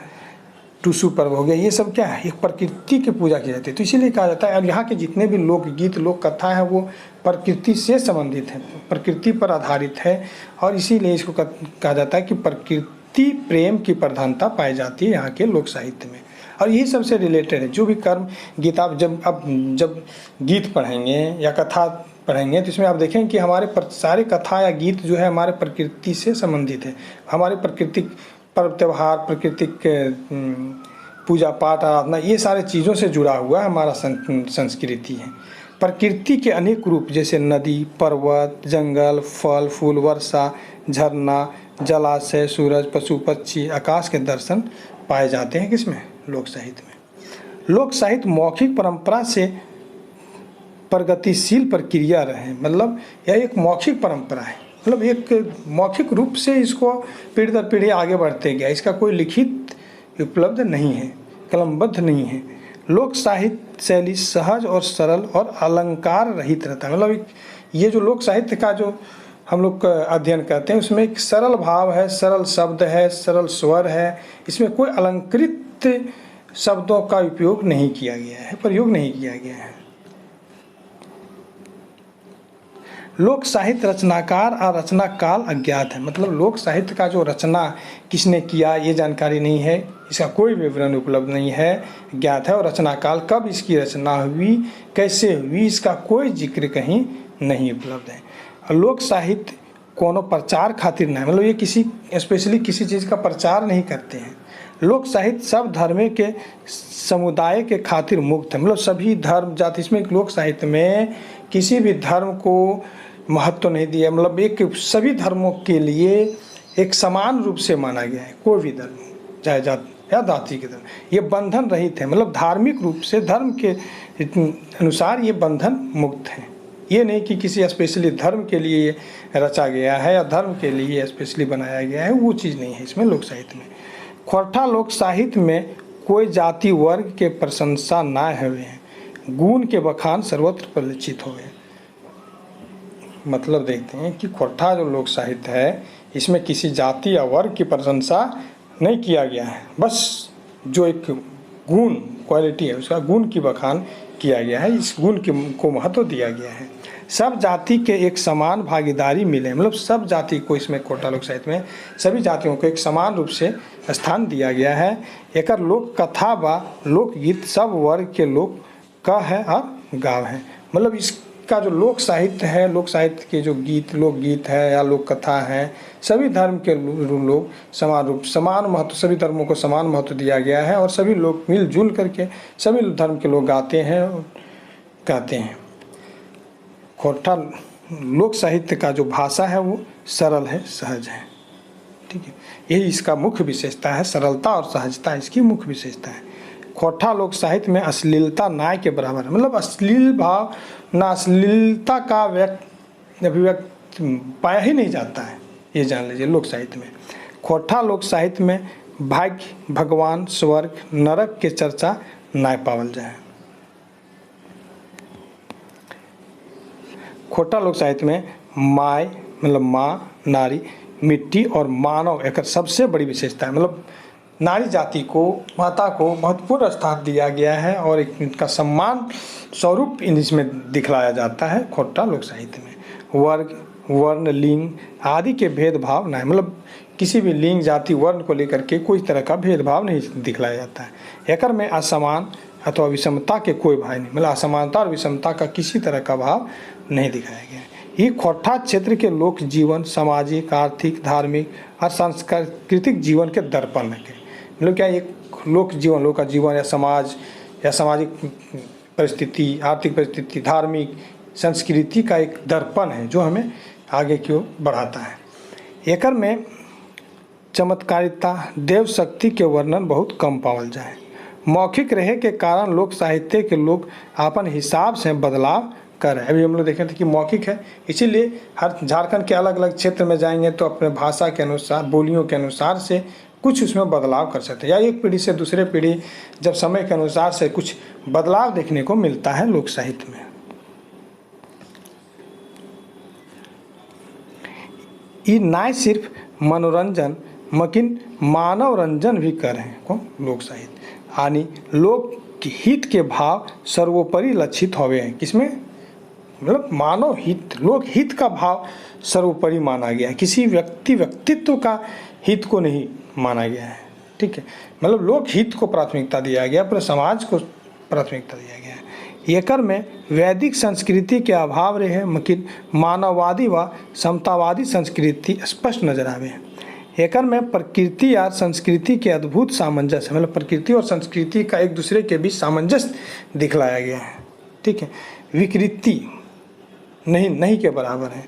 टूसू पर्व हो गया, ये सब क्या है, एक प्रकृति की पूजा की जाती है। तो इसीलिए कहा जाता है और यहाँ के जितने भी लोकगीत लोक कथा है वो प्रकृति से संबंधित है, प्रकृति पर आधारित है, और इसीलिए इसको कहा जाता है कि प्रकृति प्रेम की प्रधानता पाई जाती है यहाँ के लोक साहित्य में। और यही सबसे रिलेटेड है, जो भी कर्म गीत आप जब गीत पढ़ेंगे या कथा पढ़ेंगे तो इसमें आप देखेंगे कि हमारे सारे कथा या गीत जो है हमारे प्रकृति से संबंधित है, हमारे प्राकृतिक पर्व त्यौहार, प्राकृतिक पूजा पाठ आराधना, ये सारे चीज़ों से जुड़ा हुआ हमारा संस्कृति है। प्रकृति के अनेक रूप जैसे नदी, पर्वत, जंगल, फल फूल, वर्षा, झरना, जलाशय, सूरज, पशु पक्षी, आकाश के दर्शन पाए जाते हैं किसमें, लोक साहित्य में। लोक साहित्य मौखिक परंपरा से प्रगतिशील प्रक्रिया रहे, मतलब यह एक मौखिक परंपरा है, मतलब एक मौखिक रूप से इसको पीढ़ी दर पीढ़ी आगे बढ़ते गया, इसका कोई लिखित उपलब्ध नहीं है, कलमबद्ध नहीं है। लोक साहित्य शैली सहज और सरल और अलंकार रहित रहता है। मतलब ये जो लोक साहित्य का जो हम लोग अध्ययन करते हैं उसमें एक सरल भाव है, सरल शब्द है, सरल स्वर है, इसमें कोई अलंकृत शब्दों का उपयोग नहीं किया गया है, प्रयोग नहीं किया गया है। लोक साहित्य रचनाकार और रचना काल अज्ञात है। मतलब लोक साहित्य का जो रचना किसने किया ये जानकारी नहीं है, इसका कोई विवरण उपलब्ध नहीं है, ज्ञात है। और रचना काल कब इसकी रचना हुई, कैसे हुई, इसका कोई जिक्र कहीं नहीं उपलब्ध है। और लोक साहित्य कोनो प्रचार खातिर नहीं, मतलब ये किसी स्पेशली किसी चीज़ का प्रचार नहीं करते हैं। लोक साहित्य सब धर्म के समुदाय के खातिर मुक्त है। मतलब सभी धर्म जाति, इसमें लोक साहित्य में किसी भी धर्म को महत्व नहीं दिया। मतलब एक सभी धर्मों के लिए एक समान रूप से माना गया है। कोई भी धर्म चाहे जाति या जाति के धर्म, ये बंधन रहित है। मतलब धार्मिक रूप से धर्म के अनुसार ये बंधन मुक्त है। ये नहीं कि किसी स्पेशली धर्म के लिए रचा गया है या धर्म के लिए स्पेशली बनाया गया है, वो चीज़ नहीं है इसमें लोक साहित्य में। खोरठा लोक साहित्य में कोई जाति वर्ग के प्रशंसा ना हुए हैं, गुण के बखान सर्वत्र परिलक्षित हुए। मतलब देखते हैं कि खोरठा जो लोक साहित्य है इसमें किसी जाति या वर्ग की प्रशंसा नहीं किया गया है, बस जो एक गुण क्वालिटी है उसका गुण की बखान किया गया है, इस गुण को महत्व दिया गया है। सब जाति के एक समान भागीदारी मिले, मतलब सब जाति को इसमें खोरठा लोक साहित्य में सभी जातियों को एक समान रूप से स्थान दिया गया है। एकर लोक कथा व लोकगीत सब वर्ग के लोक का है और गाव है। मतलब इसका जो लोक साहित्य है, लोक साहित्य के जो गीत लोकगीत है या लोक कथा है, सभी धर्म के लोग समान रूप समान महत्व, सभी धर्मों को समान महत्व दिया गया है और सभी लोग मिलजुल करके सभी धर्म के लोग गाते हैं और कहते हैं। खोरठा लोक साहित्य का जो भाषा है वो सरल है, सहज है। ठीक है, यही इसका मुख्य विशेषता है, सरलता और सहजता इसकी मुख्य विशेषता है। खोरठा लोक साहित्य में अश्लीलता ना के बराबर है। मतलब अश्लील भाव ना, अश्लीलता का अभिव्यक्त पाया ही नहीं जाता है, ये जान लीजिए लोक साहित्य में। खोरठा लोक साहित्य में भाग्य, भगवान, स्वर्ग, नरक के चर्चा ना पावल जाए। खोरठा लोक साहित्य में माय मतलब माँ, नारी, मिट्टी और मानव एक सबसे बड़ी विशेषता है। मतलब नारी जाति को, माता को महत्वपूर्ण स्थान दिया गया है और इनका सम्मान स्वरूप इसमें दिखलाया जाता है खोरठा लोक साहित्य में। वर्ग, वर्ण, लिंग आदि के भेदभाव नहीं, मतलब किसी भी लिंग, जाति, वर्ण को लेकर के कोई तरह का भेदभाव नहीं दिखलाया जाता है। एकर में असमान अथवा विषमता के कोई भाव नहीं, मतलब असमानता और विषमता का किसी तरह का भाव नहीं दिखाया गया है। ये खोरठा क्षेत्र के लोक जीवन, सामाजिक, आर्थिक, धार्मिक और सांस्कृतिक जीवन के दर्पण है। मतलब क्या एक लोक जीवन, लोक का जीवन या समाज या सामाजिक परिस्थिति, आर्थिक परिस्थिति, धार्मिक संस्कृति का एक दर्पण है जो हमें आगे की ओर बढ़ाता है। एकर में चमत्कारिता, देव शक्ति के वर्णन बहुत कम पावल जाए। मौखिक रहे के कारण लोक साहित्य के लोग अपन हिसाब से बदलाव कर रहे हैं। अभी हम लोग देखे थे कि मौखिक है, इसीलिए हर झारखंड के अलग अलग क्षेत्र में जाएंगे तो अपने भाषा के अनुसार, बोलियों के अनुसार से कुछ उसमें बदलाव कर सकते हैं, या एक पीढ़ी से दूसरे पीढ़ी जब समय के अनुसार से कुछ बदलाव देखने को मिलता है लोक साहित्य में। ये ना सिर्फ मनोरंजन मकिन मानव रंजन भी कर रहे हैं कौन लोक साहित्य, यानी लोक हित के भाव सर्वोपरि लक्षित हुए हैं। किसमें, मतलब मानव हित, लोक हित का भाव सर्वोपरि माना गया है, किसी व्यक्तित्व का हित को नहीं माना गया है। ठीक है, मतलब लोक हित को प्राथमिकता दिया गया, पूरे समाज को प्राथमिकता दिया गया है। एकर में वैदिक संस्कृति के अभाव रहे मकिन मानववादी व समतावादी संस्कृति स्पष्ट नजर आवे। एकर में प्रकृति और संस्कृति के अद्भुत सामंजस्य, मतलब प्रकृति और संस्कृति का एक दूसरे के बीच सामंजस्य दिखलाया गया है। ठीक है, विकृति नहीं के बराबर है।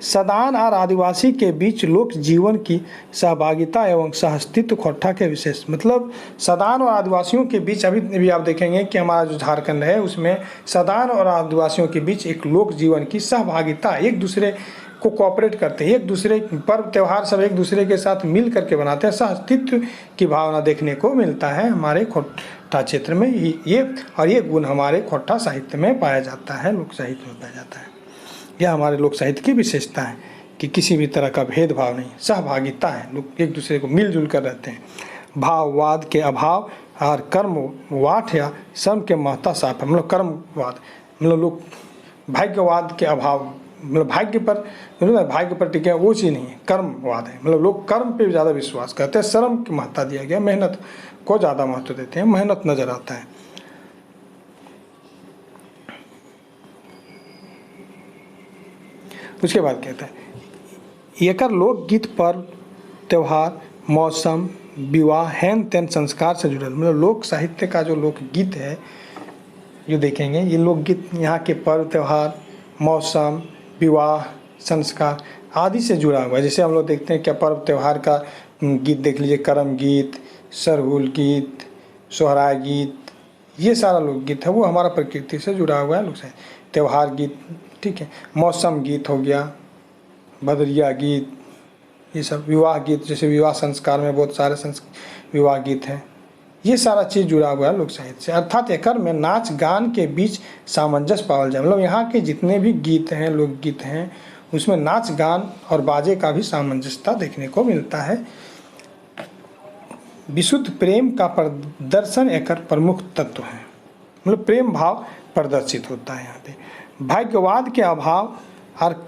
सदान और आदिवासी के बीच लोक जीवन की सहभागिता एवं सहअस्तित्व खोरठा के विशेष, मतलब सदान और आदिवासियों के बीच अभी आप देखेंगे कि हमारा जो झारखंड है उसमें सदान और आदिवासियों के बीच एक लोक जीवन की सहभागिता, एक दूसरे को कोऑपरेट करते हैं, एक दूसरे पर्व त्यौहार सब एक दूसरे के साथ मिल करके बनाते हैं, सहअस्तित्व की भावना देखने को मिलता है हमारे खोट्टा क्षेत्र में। ये गुण हमारे खोट्टा साहित्य में पाया जाता है, लोक साहित्य में पाया जाता है। यह हमारे लोक साहित्य की विशेषता है कि किसी भी तरह का भेदभाव नहीं, सहभागिता है, लोग एक दूसरे को मिलजुल कर रहते हैं। भाववाद के अभाव और कर्मवाद या श्रम के महत्ता साफ है। मतलब कर्मवाद मतलब लोग भाग्यवाद के अभाव, मतलब भाग्य पर टिके वो चीज़ नहीं है, कर्मवाद है। मतलब लोग कर्म पे ज़्यादा विश्वास करते हैं, श्रम की महत्ता दिया गया, मेहनत को ज़्यादा महत्व देते हैं, मेहनत नज़र आता है। उसके बाद कहता है एकर लोकगीत पर्व त्यौहार मौसम विवाह हैन तैन संस्कार से जुड़ल। मतलब लोक साहित्य का जो लोकगीत है जो देखेंगे, ये लोकगीत यहाँ के पर्व त्यौहार मौसम विवाह संस्कार आदि से जुड़ा हुआ है। जैसे हम लोग देखते हैं क्या पर्व त्यौहार का गीत देख लीजिए, करम गीत, सरहुल गीत, सोहराय गीत, ये सारा लोकगीत है वो हमारा प्रकृति से जुड़ा हुआ है लोक साहित्य। त्यौहार गीत, ठीक है, मौसम गीत हो गया, भदरिया गीत, ये सब विवाह गीत, जैसे विवाह संस्कार में बहुत सारे विवाह गीत हैं, ये सारा चीज़ जुड़ा हुआ है लोक साहित्य से। अर्थात एकर में नाच गान के बीच सामंजस्य पावल जाए। मतलब यहाँ के जितने भी गीत हैं, लोकगीत हैं, उसमें नाच गान और बाजे का भी सामंजस्यता देखने को मिलता है। विशुद्ध प्रेम का प्रदर्शन एकर प्रमुख तत्व है। मतलब प्रेम भाव प्रदर्शित होता है यहाँ पे। भाग्यवाद के अभाव और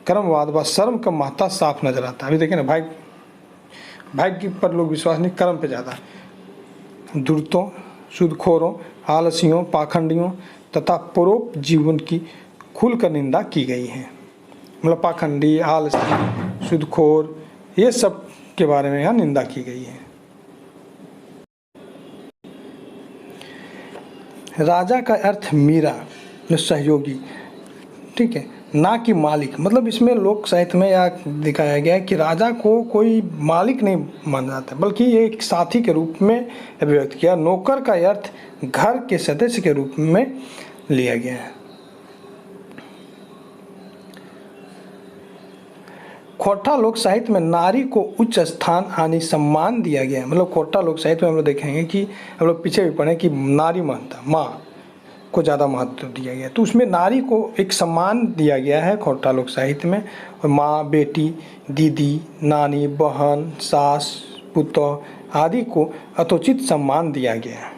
कर्मवाद व शर्म का महत्ता साफ नजर आता है। अभी देखिए ना, भाग्य पर लोग विश्वास नहीं, कर्म पे ज़्यादा। दुर्तों, सूदखोरों, आलसियों, पाखंडियों तथा परोप जीवन की खुलकर निंदा की गई है। मतलब पाखंडी, आलसी, सूदखोर, ये सब के बारे में यहाँ निंदा की गई है। राजा का अर्थ मीरा, सहयोगी, ठीक है, ना कि मालिक। मतलब इसमें लोक साहित्य में यह दिखाया गया है कि राजा को कोई मालिक नहीं माना जाता, बल्कि ये एक साथी के रूप में अभिव्यक्त किया। नौकर का अर्थ घर के सदस्य के रूप में लिया गया है। खोट्टा लोक साहित्य में नारी को उच्च स्थान यानी सम्मान दिया गया है। मतलब खोट्टा लोक साहित्य में हम लोग देखेंगे कि हम लोग पीछे भी पढ़े कि नारी महत्ता, माँ को ज़्यादा महत्व दिया गया है, तो उसमें नारी को एक सम्मान दिया गया है खोट्टा लोक साहित्य में। और माँ, बेटी, दीदी, नानी, बहन, सास, पुतौह आदि को यथोचित सम्मान दिया गया है।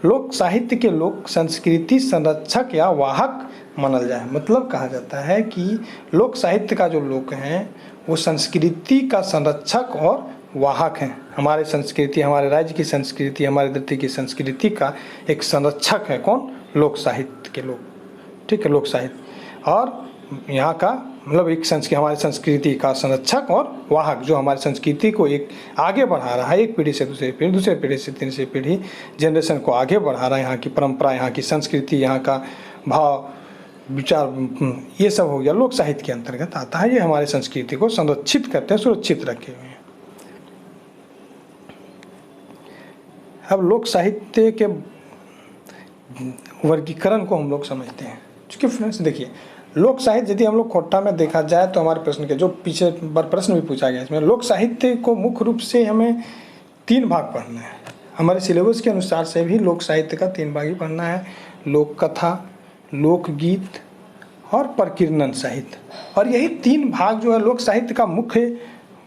लोक साहित्य के लोक संस्कृति संरक्षक या वाहक मानल जाए। मतलब कहा जाता है कि लोक साहित्य का जो लोक हैं वो संस्कृति का संरक्षक और वाहक हैं। हमारे संस्कृति, हमारे राज्य की संस्कृति, हमारे धरती की संस्कृति का एक संरक्षक है कौन? लोक साहित्य के लोग, ठीक है, लोक साहित्य। और यहाँ का मतलब एक हमारी संस्कृति का संरक्षक और वाहक, जो हमारी संस्कृति को एक आगे बढ़ा रहा है, एक पीढ़ी से दूसरी पीढ़ी, दूसरे पीढ़ी से तीसरी पीढ़ी, जनरेशन को आगे बढ़ा रहा है। यहाँ की परंपरा, यहाँ की संस्कृति, यहाँ का भाव विचार, ये सब हो गया लोक साहित्य के अंतर्गत आता है। ये हमारी संस्कृति को संरक्षित करते हैं, सुरक्षित रखे हुए हैं। अब लोक साहित्य के वर्गीकरण को हम लोग समझते हैं। चूँकि फ्रेंड्स देखिए, लोक साहित्य यदि हम लोग खोट्टा में देखा जाए तो हमारे प्रश्न के जो पीछे बार प्रश्न भी पूछा गया इसमें, लोक साहित्य को मुख्य रूप से हमें 3 भाग पढ़ना है। हमारे सिलेबस के अनुसार से भी लोक साहित्य का 3 भाग ही पढ़ना है। लोक कथा, लोकगीत और प्रकीर्णन साहित्य। और यही 3 भाग जो है लोक साहित्य का मुख्य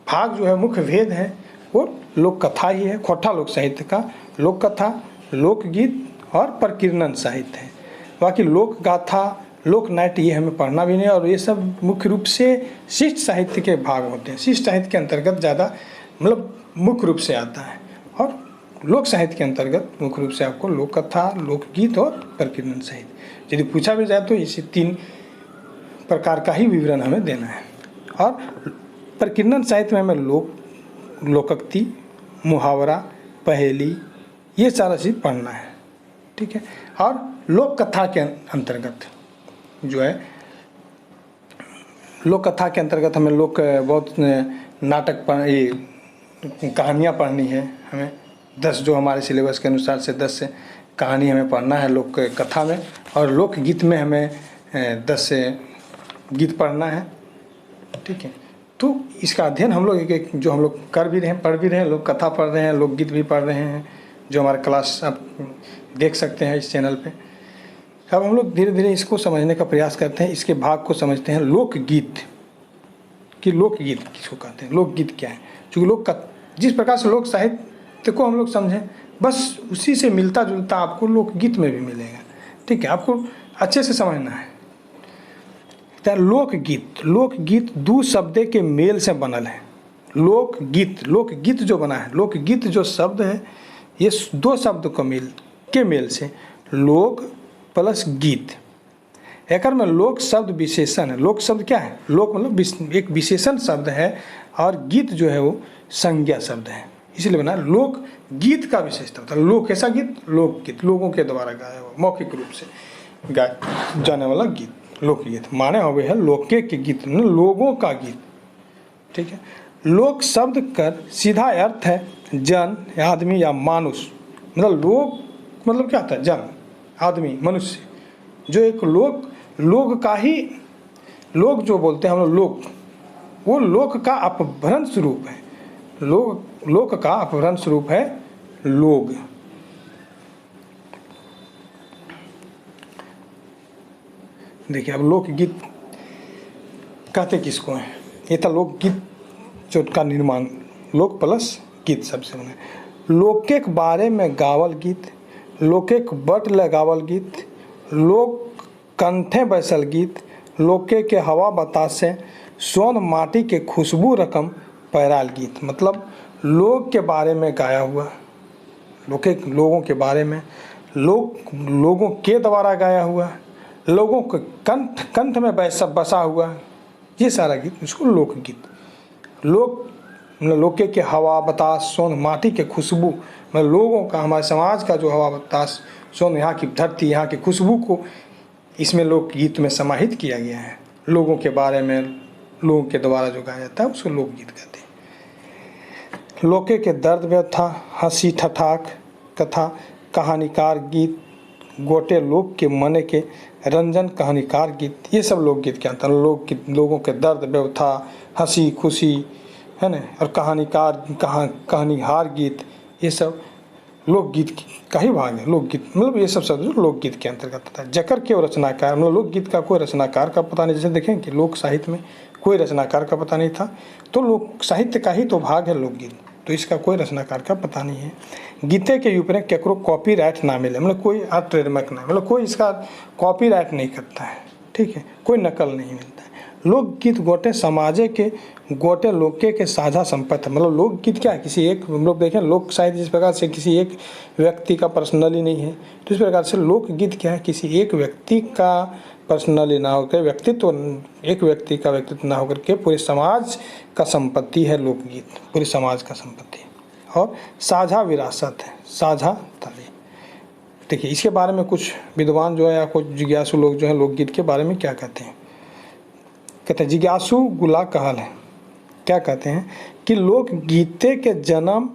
भाग जो है, मुख्य भेद है वो लोक कथा ही है। खोट्टा लोक साहित्य का लोक कथा, लोकगीत और प्रकीर्णन साहित्य है। बाकी लोक गाथा, लोक नाट्य ये हमें पढ़ना भी नहीं। और ये सब मुख्य रूप से शिष्ट साहित्य के भाग होते हैं। शिष्ट साहित्य के अंतर्गत ज़्यादा मतलब मुख्य रूप से आता है। और लोक साहित्य के अंतर्गत मुख्य रूप से आपको लोक कथा, लोकगीत और प्रकीर्णन साहित्य यदि पूछा भी जाए तो इसी 3 प्रकार का ही विवरण हमें देना है। और प्रकीर्णन साहित्य में हमें लोकोक्ति, मुहावरा, पहेली, ये सारा चीज़ पढ़ना है, ठीक है। और लोक कथा के अंतर्गत जो है, लोक कथा के अंतर्गत हमें बहुत नाटक कहानियाँ पढ़नी है। हमें 10 जो हमारे सिलेबस के अनुसार से 10 कहानी हमें पढ़ना है लोक कथा में। और लोकगीत में हमें 10 से गीत पढ़ना है, ठीक है। तो इसका अध्ययन हम लोग एक एक जो हम लोग कर भी रहे हैं, पढ़ भी रहे हैं, लोग कथा पढ़ रहे हैं, लोकगीत भी पढ़ रहे हैं, जो हमारा क्लास आप देख सकते हैं इस चैनल पे। अब हम लोग धीरे धीरे इसको समझने का प्रयास करते हैं, इसके भाग को समझते हैं। लोकगीत कि लोकगीत किसको कहते हैं, लोकगीत क्या है। चूँकि लोक जिस प्रकार से लोक साहित्य को हम लोग समझें, बस उसी से मिलता जुलता आपको लोकगीत में भी मिलेगा, ठीक है। आपको अच्छे से समझना है। लोकगीत, लोकगीत दो शब्द के मेल से बनल है। लोकगीत, लोकगीत जो बना है, लोकगीत जो शब्द है, ये दो शब्द को मेल से, लोक प्लस गीत। एकर में लोक शब्द विशेषण है। लोक शब्द क्या है, लोक मतलब एक विशेषण शब्द है, और गीत जो है वो संज्ञा शब्द है, इसलिए बना लोक गीत का विशेषता होता है। लोक कैसा गीत, लोकगीत, लोगों के द्वारा गाया हुआ मौखिक रूप से गाया जाने वाला गीत लोकगीत। माने हुए है लोके के गीत, लोगों का गीत, ठीक है। लोक शब्द का सीधा अर्थ है जन, आदमी या मानुष। मतलब लोक मतलब क्या होता है, जन, आदमी, मनुष्य। जो एक लोक का ही, लोक जो बोलते हैं हम लोग, वो लोक का अपभ्रंश रूप है। लोक का अपभ्रंश रूप है लोग। देखिए अब लोकगीत कहते किसको है, ये था लोकगीत जो का निर्माण लोक प्लस गीत सबसे बना। लोके के बारे में गावल गीत, लोके के बट लगावल गीत, लोक कंठे बैसल गीत, लोके के हवा बतासे, सोन माटी के खुशबू रकम पैराल गीत। मतलब लोग के बारे में गाया हुआ, लोगों के बारे में, लोगों के द्वारा गाया हुआ, लोगों के कंठ में बसा हुआ, ये सारा गीत उसको लोकगीत। लोके के हवा बतास, सोन माटी के खुशबू, मतलब लोगों का, हमारे समाज का जो हवा बतास, सोन यहाँ की धरती, यहाँ की खुशबू को इसमें लोकगीत में समाहित किया गया है। लोगों के बारे में, लोगों के द्वारा जो गाया जाता है उसको लोकगीत कहते हैं। लोके के दर्द व्यथा, हंसी ठठाक कथा, कहानीकार गीत, गोटे लोग के मने के रंजन कहानीकार गीत, ये सब लोकगीत क्या होता है। लोकगीत लोगों के दर्द व्यथा, हंसी खुशी, है ना, और कहानीहार गीत, ये सब लोकगीत का ही भाग है। लोकगीत मतलब ये सब शब्द लोकगीत के अंतर्गत आता है। जकर के रचनाकार, मतलब लोकगीत का कोई रचनाकार का पता नहीं। जैसे देखें कि लोक साहित्य में कोई रचनाकार का पता नहीं था, तो लोक साहित्य का ही तो भाग है लोकगीत, तो इसका कोई रचनाकार का पता नहीं है। गीते के ऊपर केकरो कॉपीराइट ना मिले, मतलब कोई ट्रेडमार्क ना, मतलब कोई इसका कॉपीराइट नहीं करता है, ठीक है, कोई नकल नहीं मिलता है। लोकगीत गोटे समाजे के, गोटे लोके के साझा संपत्ति। मतलब लोकगीत क्या है, किसी एक, हम लोग देखें लोक साहित्य जिस प्रकार से किसी एक व्यक्ति का पर्सनली नहीं है, तो इस प्रकार से लोकगीत क्या है, किसी एक व्यक्ति का पर्सनली ना होकर, व्यक्तित्व, एक व्यक्ति का व्यक्तित्व ना होकर के पूरे समाज का संपत्ति है लोकगीत, पूरे समाज का संपत्ति है। और साझा विरासत है, साझा तारीख। देखिए इसके बारे में कुछ विद्वान जो है या कुछ जिज्ञासु लोग जो है लोकगीत के बारे में क्या कहते हैं। कहते हैं जिज्ञासु गुला कहल है, क्या कहते हैं कि लोकगीते के जन्म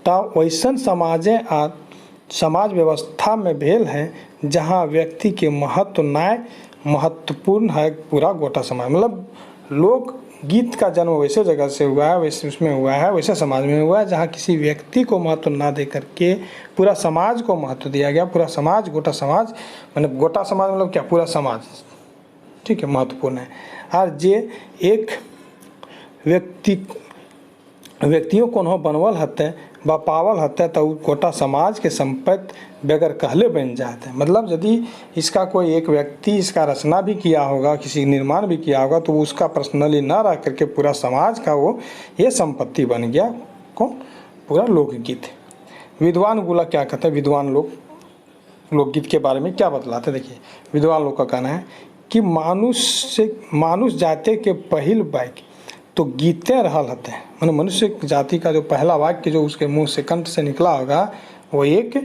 ता वैसन समाजे आ समाज व्यवस्था में भेल है जहाँ व्यक्ति के महत्व न्याय महत्वपूर्ण है पूरा गोटा समाज। मतलब लोक गीत का जन्म वैसे जगह से हुआ है, वैसे उसमें हुआ है, वैसे समाज में हुआ है जहाँ किसी व्यक्ति को महत्व ना दे करके पूरा समाज को महत्व दिया गया। पूरा समाज, गोटा समाज, मतलब गोटा समाज मतलब क्या, पूरा समाज, ठीक है, महत्वपूर्ण है। और जे एक व्यक्तियों को न बनवल हते व पावल हते तो गोटा समाज के संपत्ति बगैर कहले बन जाते हैं। मतलब यदि इसका कोई एक व्यक्ति इसका रचना भी किया होगा, किसी निर्माण भी किया होगा, तो उसका पर्सनली ना रह करके पूरा समाज का वो ये संपत्ति बन गया, कौन, पूरा लोकगीत। विद्वान गुला क्या कहते हैं, विद्वान लोग लोकगीत के बारे में क्या बतलाते हैं। देखिए विद्वान लोग का कहना है कि मानुष जाति के पहिल वाक्य तो गीते रहल हते, मतलब मनुष्य जाति का जो पहला वाक्य जो उसके मुंह से, कंठ से निकला होगा, वो एक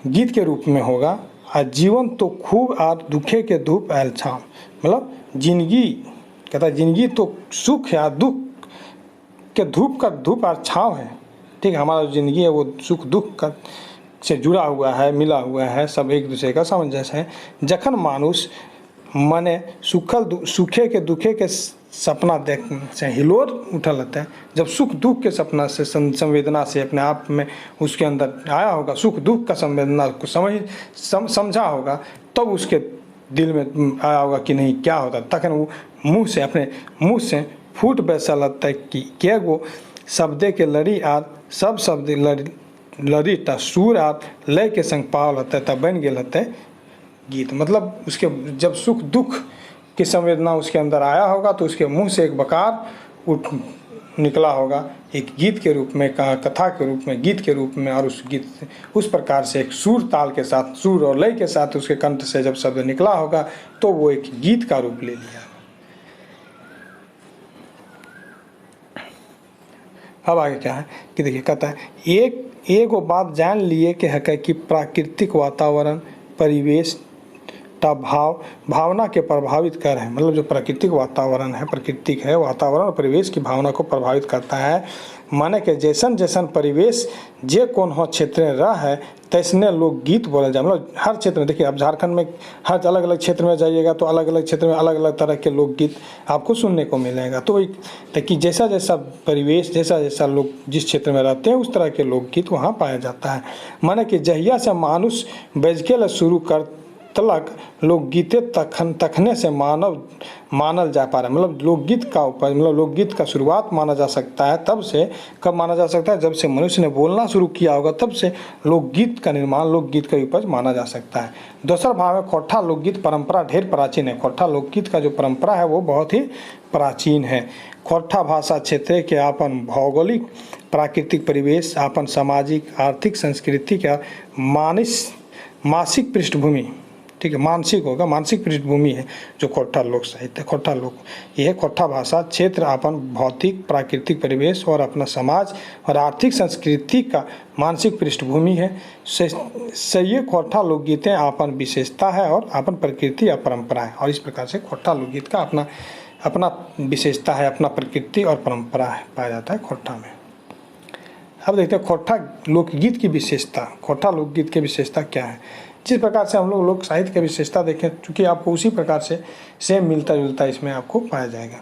गीत के रूप में होगा। और जीवन तो खूब आर दुखे के धूप आयल छाव, मतलब जिंदगी, कहता है जिंदगी तो सुख या दुख के धूप का धूप और छाव है, ठीक है। हमारा जो जिंदगी है वो सुख दुख का से जुड़ा हुआ है, मिला हुआ है, सब एक दूसरे का सामंजस्य है। जखन मानुष मने सूखे के दुखे के सपना देख से हिलोर उठल रहता है। जब सुख दुख के सपना से संवेदना से अपने आप में उसके अंदर आया होगा, सुख दुख का संवेदना को समझा होगा, तब उसके दिल में आया होगा कि नहीं क्या होता, तखन वो अपने मुँह से फूट बैसा लगता है कि क्या गो शब्दे के लड़ी आर सब शब्द लड़ी टा सूर आर लय के संग पावल होता है, तब बन गया होता है गीत। मतलब उसके जब सुख दुख की संवेदना उसके अंदर आया होगा तो उसके मुंह से एक बकार उठ निकला होगा, एक गीत के रूप में, कथा के रूप में, गीत के रूप में, और उस गीत उस प्रकार से एक सुर ताल के साथ, सुर और लय के साथ उसके कंठ से जब शब्द निकला होगा तो वो एक गीत का रूप ले लिया। अब आगे क्या है कि देखिए, कहता है एक बात जान लिए कि है कि प्राकृतिक वातावरण परिवेश भावना के प्रभावित कर है। मतलब जो प्राकृतिक वातावरण है, प्राकृतिक है वातावरण और परिवेश की भावना को प्रभावित करता है। माने कि जैसन जैसन परिवेश जे कौन हो क्षेत्र में रह है तैसने लोग गीत बोले जाए। मतलब हर क्षेत्र में देखिए, आप झारखंड में हर अलग अलग क्षेत्र में जाइएगा तो अलग अलग क्षेत्र में अलग अलग तरह के लोकगीत आपको सुनने को मिलेगा। तो कि जैसा जैसा परिवेश, जैसा जैसा लोग जिस क्षेत्र में रहते हैं उस तरह के लोकगीत वहाँ पाया जाता है। माने कि जहिया से मानुष बजके शुरू कर तलक लोकगीते तखने से मानल जा पा रहा है। मतलब लोकगीत का उपज, मतलब लोकगीत का शुरुआत माना जा सकता है तब से, कब माना जा सकता है, जब से मनुष्य ने बोलना शुरू किया होगा तब से लोकगीत का निर्माण, लोकगीत का उपज माना जा सकता है। दूसरा भाव है खोट्ठा लोकगीत परंपरा ढेर प्राचीन है। खोट्ठा लोकगीत का जो परंपरा है वो बहुत ही प्राचीन है। खोट्ठा भाषा क्षेत्र के आपन भौगोलिक प्राकृतिक परिवेश, आपन सामाजिक आर्थिक संस्कृति का मानसिक पृष्ठभूमि, ठीक है, मानसिक होगा, मानसिक पृष्ठभूमि है जो खोट्ठा लोक साहित्य, खोट्ठा लोक, यह खोट्ठा भाषा क्षेत्र अपन भौतिक प्राकृतिक परिवेश और अपना समाज और आर्थिक संस्कृति का मानसिक पृष्ठभूमि है। ये खोट्ठा लोकगीतें अपन विशेषता है और अपन प्रकृति या परंपरा है। और इस प्रकार से खोट्ठा लोकगीत का अपना विशेषता है, अपना प्रकृति और परंपरा है, पाया जाता है खोट्ठा में। अब देखते हैं खोट्ठा लोकगीत की विशेषता, खोट्ठा लोकगीत की विशेषता क्या है। जिस प्रकार से हम लोग लोक साहित्य की विशेषता देखें, चूँकि आपको उसी प्रकार से सेम मिलता जुलता इसमें आपको पाया जाएगा।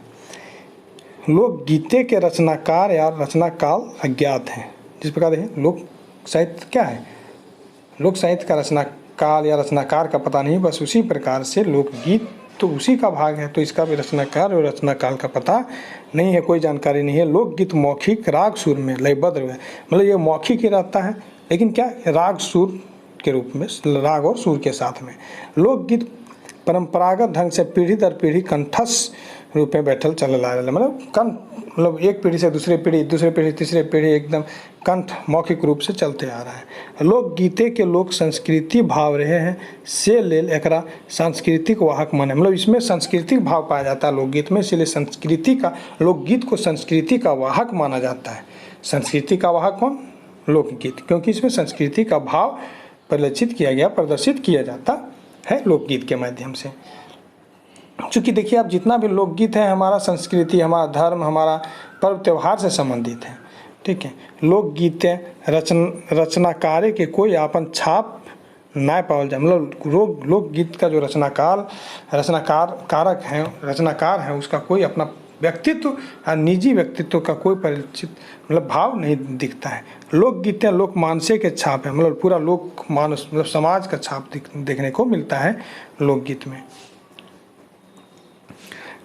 लोकगीते के रचनाकार या रचना काल अज्ञात हैं। जिस प्रकार देखें लोक साहित्य क्या है, लोक साहित्य का रचना काल या रचनाकार का पता नहीं, बस उसी प्रकार से लोकगीत तो उसी का भाग है, तो इसका भी रचनाकार और रचना काल का पता नहीं है, कोई जानकारी नहीं है। लोकगीत मौखिक राग सुर में लयबद्ध है, मतलब ये मौखिक ही रहता है, लेकिन क्या राग सुर के रूप में, राग और सुर के साथ में। लोकगीत परंपरागत ढंग से पीढ़ी दर पीढ़ी कंठस्थ रूप में बैठल चल आ रहा है। मतलब एक पीढ़ी से दूसरे पीढ़ी, दूसरे पीढ़ी तीसरे पीढ़ी एकदम कंठ मौखिक रूप से चलते आ रहा है। लोकगीते के लोक संस्कृति भाव रहे हैं से लेल एकरा सांस्कृतिक वाहक माने। मतलब इसमें सांस्कृतिक भाव पाया जाता है लोकगीत में, इसलिए संस्कृति का, लोकगीत को संस्कृति का वाहक माना जाता है। संस्कृति का वाहक कौन? लोकगीत, क्योंकि इसमें संस्कृति का भाव परिलक्षित किया गया, प्रदर्शित किया जाता है लोकगीत के माध्यम से। चूँकि देखिए, आप जितना भी लोकगीत है हमारा संस्कृति, हमारा धर्म, हमारा पर्व त्यौहार से संबंधित है, ठीक है। लोकगीतें रचनाकारे के कोई आपन छाप ना पावल जाए। मतलब लोकगीत का जो रचनाकार है उसका कोई अपना व्यक्तित्व और निजी व्यक्तित्व का कोई परिचित मतलब भाव नहीं दिखता है। लोकगीतें लोक मानसे के छाप है, मतलब पूरा लोक मानस, मतलब समाज का छाप देखने को मिलता है लोकगीत में।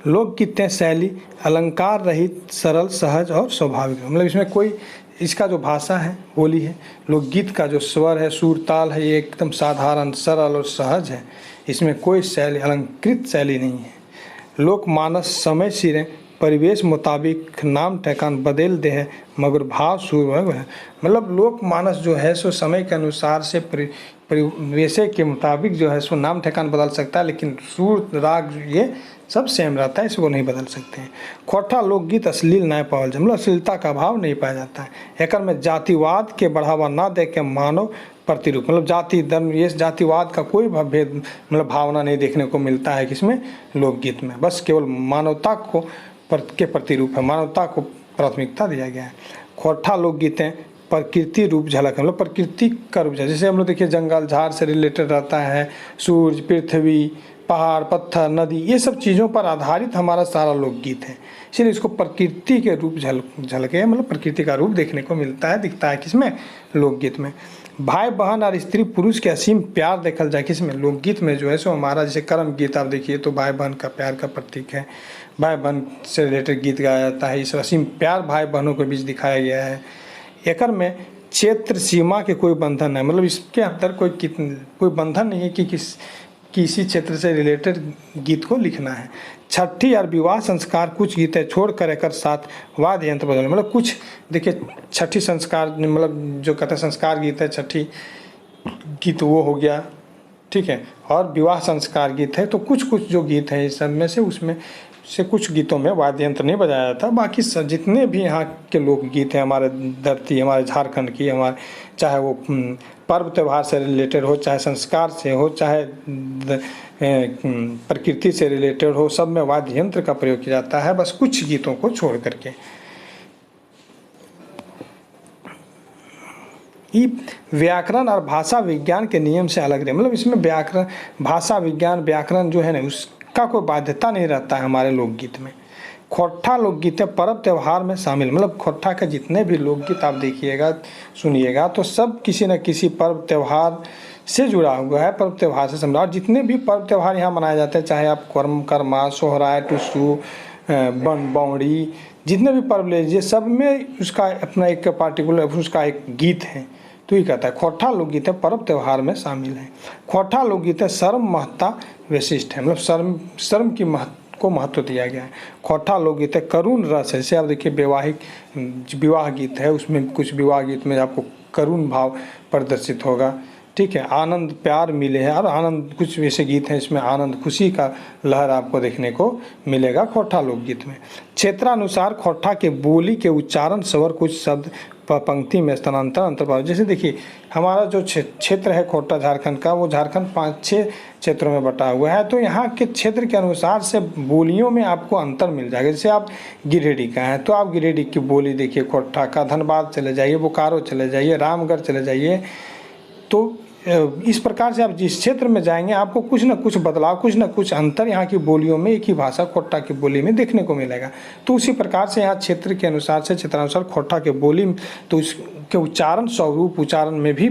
लोकगीतें शैली अलंकार रहित, सरल, सहज और स्वाभाविक, मतलब इसमें कोई, इसका जो भाषा है, बोली है, लोकगीत का जो स्वर है, सुर ताल है, ये एकदम साधारण, सरल और सहज है। इसमें कोई शैली, अलंकृत शैली नहीं है। लोक मानस समय सिरे परिवेश मुताबिक नाम ठेकान बदल दे है, मगर भाव सुर है। मतलब लोक मानस जो है सो समय के अनुसार से परिवेश के मुताबिक जो है सो नाम ठेकान बदल सकता है, लेकिन सुर राग ये सब सेम रहता है, इसको नहीं बदल सकते हैं। खोट्ठा लोकगीत अश्लील न पावल जाए, मतलब अश्लीलता का भाव नहीं पाया जाता है। एकड़ में जातिवाद के बढ़ावा ना दे के मानव प्रतिरूप, मतलब जाति धर्म ये जातिवाद का कोई भेद, मतलब भावना नहीं देखने को मिलता है किसमें, लोकगीत में। बस केवल मानवता को के प्रतिरूप है, मानवता को प्राथमिकता दिया गया है। खोट्ठा लोकगीतें प्रकृति रूप झलक, मतलब प्रकृति का रूप, जैसे हम लोग देखिए जंगल झाड़ से रिलेटेड रहता है, सूर्य, पृथ्वी, पहाड़, पत्थर, नदी, ये सब चीज़ों पर आधारित हमारा सारा लोकगीत है। इसलिए इसको प्रकृति के रूप झलके मतलब प्रकृति का रूप देखने को मिलता है, दिखता है किसमें, लोकगीत में। भाई बहन और स्त्री पुरुष के असीम प्यार देखल जाए किसमें, लोकगीत में जो है सो हमारा। जैसे कर्म गीत आप देखिए तो भाई बहन का प्यार का प्रतीक है, भाई बहन से रिलेटेड गीत गाया जाता है। इस असीम प्यार भाई बहनों के बीच दिखाया गया है। एकर में क्षेत्र सीमा के कोई बंधन है, मतलब इसके अंदर कोई बंधन नहीं है कि किसी क्षेत्र से रिलेटेड गीत को लिखना है। छठी और विवाह संस्कार कुछ गीत है छोड़कर एकर साथ वाद्य यंत्र बदल, मतलब कुछ देखिए छठी संस्कार मतलब जो कहते हैं संस्कार गीत है, छठी गीत वो हो गया, ठीक है। और विवाह संस्कार गीत है, तो कुछ कुछ जो गीत हैं इस सब में से उसमें से कुछ गीतों में वाद्य यंत्र नहीं बजाया जाता। बाकी जितने भी यहाँ के लोकगीत हैं हमारे धरती, हमारे झारखंड की, हमारे चाहे वो पर्व त्यौहार से रिलेटेड हो, चाहे संस्कार से हो, चाहे प्रकृति से रिलेटेड हो, सब में वाद्य यंत्र का प्रयोग किया जाता है, बस कुछ गीतों को छोड़ करके। ये व्याकरण और भाषा विज्ञान के नियम से अलग रहे, मतलब इसमें व्याकरण, भाषा विज्ञान, व्याकरण जो है ना उसका कोई बाध्यता नहीं रहता है हमारे लोकगीत में। खोट्ठा लोकगीत है पर्व त्यौहार में शामिल, मतलब खोट्ठा के जितने भी लोकगीत आप देखिएगा सुनिएगा तो सब किसी न किसी पर्व त्यौहार से जुड़ा हुआ है, पर्व त्यौहार से संबंधित। और जितने भी पर्व त्यौहार यहाँ मनाए जाते हैं, चाहे आप कर्मा, सोहराय, टुसू, बावड़ी, जितने भी पर्व ले लीजिए सब में उसका अपना एक पार्टिकुलर उसका एक गीत है। तो ये कहता है खोट्ठा लोकगीत है पर्व त्यौहार में शामिल है। खोट्ठा लोकगीत है शर्म महत्ता विशिष्ट है, मतलब शर्म की को महत्व दिया गया है। खोट्ठा लोकगीत है करुण रस है, जैसे आप देखिए वैवाहिक विवाह गीत है, उसमें कुछ विवाह गीत में आपको करुण भाव प्रदर्शित होगा, ठीक है। आनंद प्यार मिले है, और आनंद कुछ ऐसे गीत हैं इसमें आनंद खुशी का लहर आपको देखने को मिलेगा खोट्ठा लोकगीत में। क्षेत्रानुसार खोट्ठा के बोली के उच्चारण स्वर कुछ शब्द पंक्ति में स्थानांतर अंतर्भाव, जैसे देखिए हमारा जो क्षेत्र है खोट्ठा झारखंड का, वो झारखंड 5-6 क्षेत्रों में बटा हुआ है। तो यहाँ के क्षेत्र के अनुसार से बोलियों में आपको अंतर मिल जाएगा। जैसे आप गिरिडीह का हैं तो आप गिरिडीह की बोली देखिए खोट्ठा का, धनबाद चले जाइए, बोकारो चले जाइए, रामगढ़ चले जाइए, तो इस प्रकार से आप जिस क्षेत्र में जाएंगे आपको कुछ न कुछ बदलाव, कुछ न कुछ अंतर यहाँ की बोलियों में एक ही भाषा खोट्ठा की बोली में देखने को मिलेगा। तो उसी प्रकार से यहाँ क्षेत्र के अनुसार से क्षेत्रानुसार खोट्ठा के बोली तो उसके उच्चारण स्वरूप उच्चारण में भी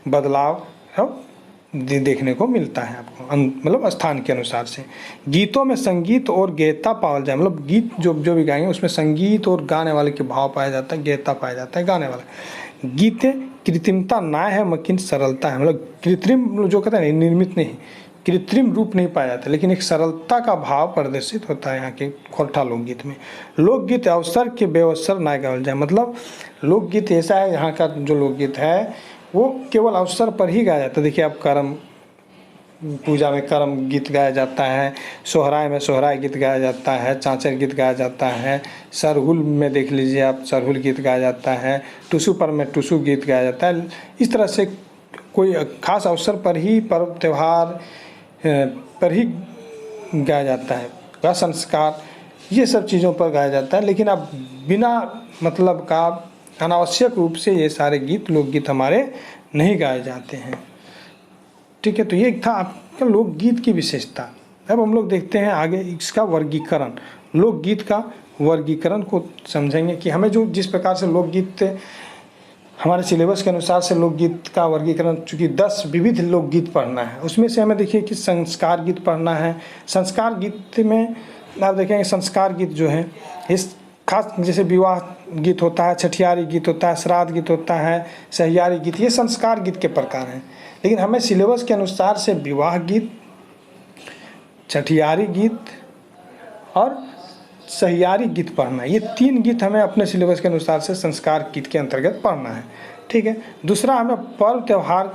बदलाव देखने को मिलता है आपको, मतलब स्थान के अनुसार से। गीतों में संगीत और गेयता पावल जाए, मतलब गीत जो भी गाएंगे उसमें संगीत और गाने वाले के भाव पाया जाता है, गेयता पाया जाता है गाने वाला। गीते कृत्रिमता ना है मकिन सरलता है, मतलब कृत्रिम जो कहते हैं निर्मित नहीं, कृत्रिम रूप नहीं पाया जाता, लेकिन एक सरलता का भाव प्रदर्शित होता है यहाँ के खोट्ठा लोकगीत में। लोकगीत अवसर के बेअवसर ना गावल जाए, मतलब लोकगीत ऐसा है यहाँ का जो लोकगीत है वो केवल अवसर पर ही गाया जाता है। देखिए आप कर्म पूजा में कर्म गीत गाया जाता है, सोहराय में सोहराय गीत गाया जाता है, चाँचर गीत गाया जाता है, सरहुल में देख लीजिए आप सरहुल गीत गाया जाता है, टुसू पर में टुसू गीत गाया जाता है। इस तरह से कोई खास अवसर पर ही पर्व त्यौहार पर ही गाया जाता है, वह संस्कार ये सब चीज़ों पर गाया जाता है। लेकिन अब बिना मतलब का अनावश्यक रूप से ये सारे गीत लोकगीत हमारे नहीं गाए जाते हैं, ठीक है। तो ये था आपका लोकगीत की विशेषता। अब हम लोग देखते हैं आगे इसका वर्गीकरण, लोकगीत का वर्गीकरण को समझेंगे कि हमें जो जिस प्रकार से लोकगीत हमारे सिलेबस के अनुसार से लोकगीत का वर्गीकरण, चूँकि 10 विविध लोकगीत पढ़ना है, उसमें से हमें देखिए कि संस्कार गीत पढ़ना है। संस्कार गीत में आप देखेंगे संस्कार गीत जो है इस खास जैसे विवाह गीत होता है, छठियारी गीत होता है, श्राद्ध गीत होता है, सहियारी गीत, ये संस्कार गीत के प्रकार हैं। लेकिन हमें सिलेबस के अनुसार से विवाह गीत, छठियारी गीत और सहियारी गीत पढ़ना है। ये 3 गीत हमें अपने सिलेबस के अनुसार से संस्कार गीत के अंतर्गत पढ़ना है, ठीक है। दूसरा हमें पर्व त्यौहार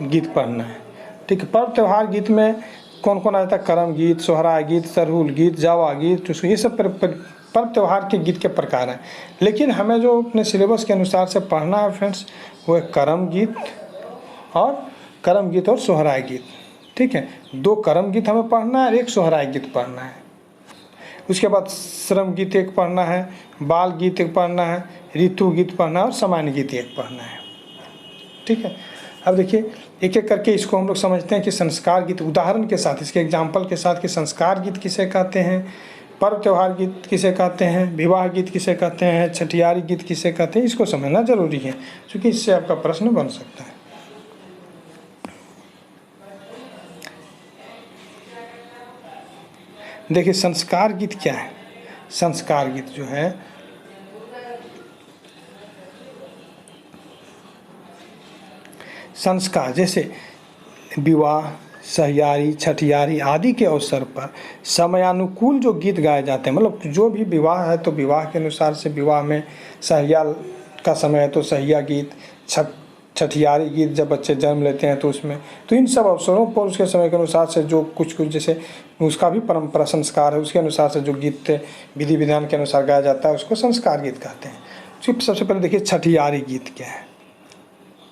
गीत पढ़ना है, ठीक है। पर्व त्यौहार गीत में कौन कौन आता है, करम गीत, सोहराय गीत, सरहुल गीत, जावा गीत, तो ये सब पर्व त्यौहार के गीत के प्रकार हैं। लेकिन हमें जो अपने सिलेबस के अनुसार से पढ़ना है फ्रेंड्स वो है करम गीत और सोहराय गीत, ठीक है। 2 करम गीत हमें पढ़ना है और 1 सोहराय गीत पढ़ना है। उसके बाद श्रम गीत 1 पढ़ना है, बाल गीत 1 पढ़ना है, ऋतु गीत पढ़ना है और सामान्य गीत 1 पढ़ना है, ठीक है। अब देखिए एक एक करके इसको हम लोग समझते हैं कि संस्कार गीत उदाहरण के साथ, इसके एग्जाम्पल के साथ कि संस्कार गीत किसे कहते हैं, पर्व त्यौहार गीत किसे कहते हैं, विवाह गीत किसे कहते हैं, छठियारी गीत किसे कहते हैं, इसको समझना जरूरी है क्योंकि इससे आपका प्रश्न बन सकता है। देखिए संस्कार गीत क्या है। संस्कार गीत जो है संस्कार जैसे विवाह, सहियारी, छठियारी आदि के अवसर पर समयानुकूल जो गीत गाए जाते हैं, मतलब जो भी विवाह है तो विवाह के अनुसार से विवाह में सहिया का समय है तो सहिया गीत, छठियारी गीत जब बच्चे जन्म लेते हैं तो उसमें, तो इन सब अवसरों पर उसके समय के अनुसार से जो कुछ जैसे उसका भी परंपरा संस्कार है उसके अनुसार से जो गीत विधि विधान के अनुसार गाया जाता है उसको संस्कार गीत कहते हैं। सबसे पहले देखिए छठियारी गीत क्या है,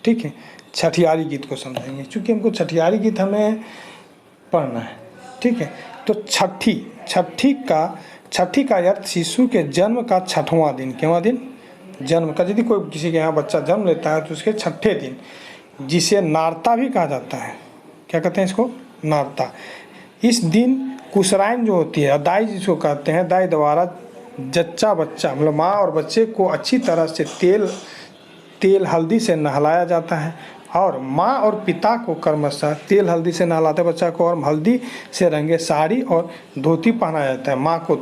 ठीक है। छठियारी गीत को समझेंगे क्योंकि हमको छठियारी गीत हमें पढ़ना है, ठीक है। तो छठी का अर्थ शिशु के जन्म का छठवां दिन, क्यों दिन जन्म का, यदि कोई किसी के यहाँ बच्चा जन्म लेता है तो उसके छठे दिन, जिसे नारता भी कहा जाता है, क्या कहते हैं इसको, नारता। इस दिन कुसराइन जो होती है, दाई जिसको कहते हैं, दाई द्वारा जच्चा बच्चा मतलब माँ और बच्चे को अच्छी तरह से तेल हल्दी से नहलाया जाता है और माँ और पिता को क्रमशः तेल हल्दी से नहलाते बच्चा को और हल्दी से रंगे साड़ी और धोती पहनाया जाता है। माँ को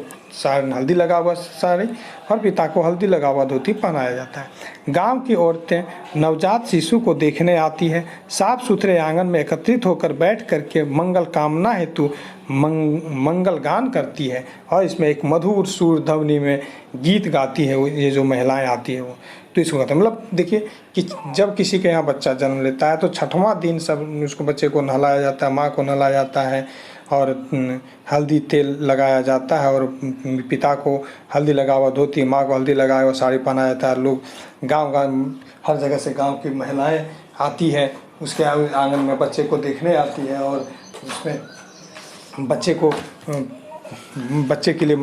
हल्दी लगा हुआ साड़ी और पिता को हल्दी लगा हुआ धोती पहनाया जाता है। गांव की औरतें नवजात शिशु को देखने आती है, साफ सुथरे आंगन में एकत्रित होकर बैठ करके मंगल कामना हेतु मंगल गान करती है और इसमें एक मधुर सुर ध्वनि में गीत गाती है। ये जो महिलाएं आती है वो, तो इसको कहते हैं, मतलब देखिए कि जब किसी के यहाँ बच्चा जन्म लेता है तो छठवां दिन सब उसको बच्चे को नहलाया जाता है, माँ को नहलाया जाता है और हल्दी तेल लगाया जाता है और पिता को हल्दी लगा हुआ धोती, माँ को हल्दी लगाया हुआ साड़ी पहनाया जाता है। लोग गांव हर जगह से गांव की महिलाएं आती है, उसके आंगन में बच्चे को देखने आती है और उसमें बच्चे के लिए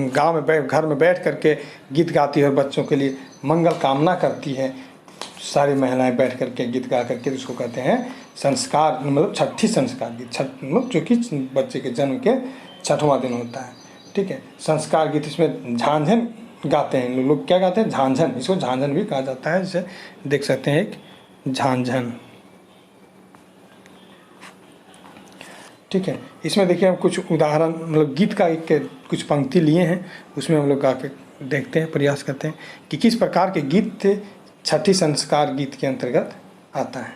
गांव में घर में बैठ करके गीत गाती है और बच्चों के लिए मंगल कामना करती है। सारी महिलाएं बैठ करके गीत गा करके उसको कहते हैं संस्कार, मतलब छठी संस्कार गीत, छठ मतलब जो कि बच्चे के जन्म के छठवां दिन होता है, ठीक है। संस्कार गीत इसमें झांझन गाते हैं लोग, क्या गाते हैं, झांझन, इसको झांझन भी कहा जाता है। जैसे देख सकते हैं एक झांझन, ठीक है। इसमें देखिए हम कुछ उदाहरण मतलब गीत का एक कुछ पंक्ति लिए हैं, उसमें हम लोग गा के देखते हैं, प्रयास करते हैं कि किस प्रकार के गीत छठी संस्कार गीत के अंतर्गत आता है।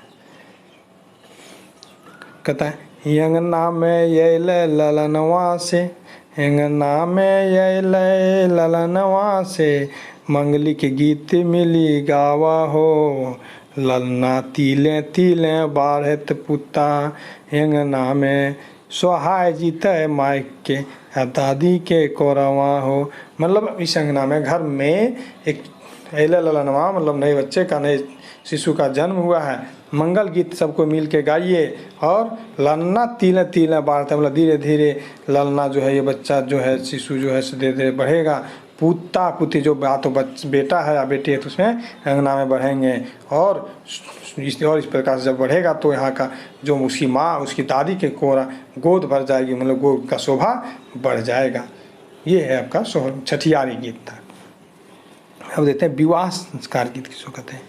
कहता है अंगना में अल ललनवा से, अंगना में अल ललनवा से, मंगली के गीत मिली गावा हो, ललना तिले तिले बाढ़त पुता, अंगना में सोहाय जीते माइक के दादी के कोरवा हो। मतलब इस अंगना में घर में एक ललनवा मतलब नए बच्चे का, नए शिशु का जन्म हुआ है, मंगल गीत सबको मिल के गाइए और ललना तिले तिले बाढ़ते, मतलब धीरे धीरे ललना जो है ये बच्चा जो है शिशु जो है धीरे धीरे बढ़ेगा, पुता पुती जो तो बेटा है या बेटी है तो उसमें अंगना में बढ़ेंगे और इस प्रकार से जब बढ़ेगा तो यहाँ का जो उसकी माँ उसकी दादी के गोद भर जाएगी, मतलब गोद का शोभा बढ़ जाएगा। ये है आपका छठियारी गीत था। अब देखते हैं विवाह संस्कार गीत किसको कहते हैं।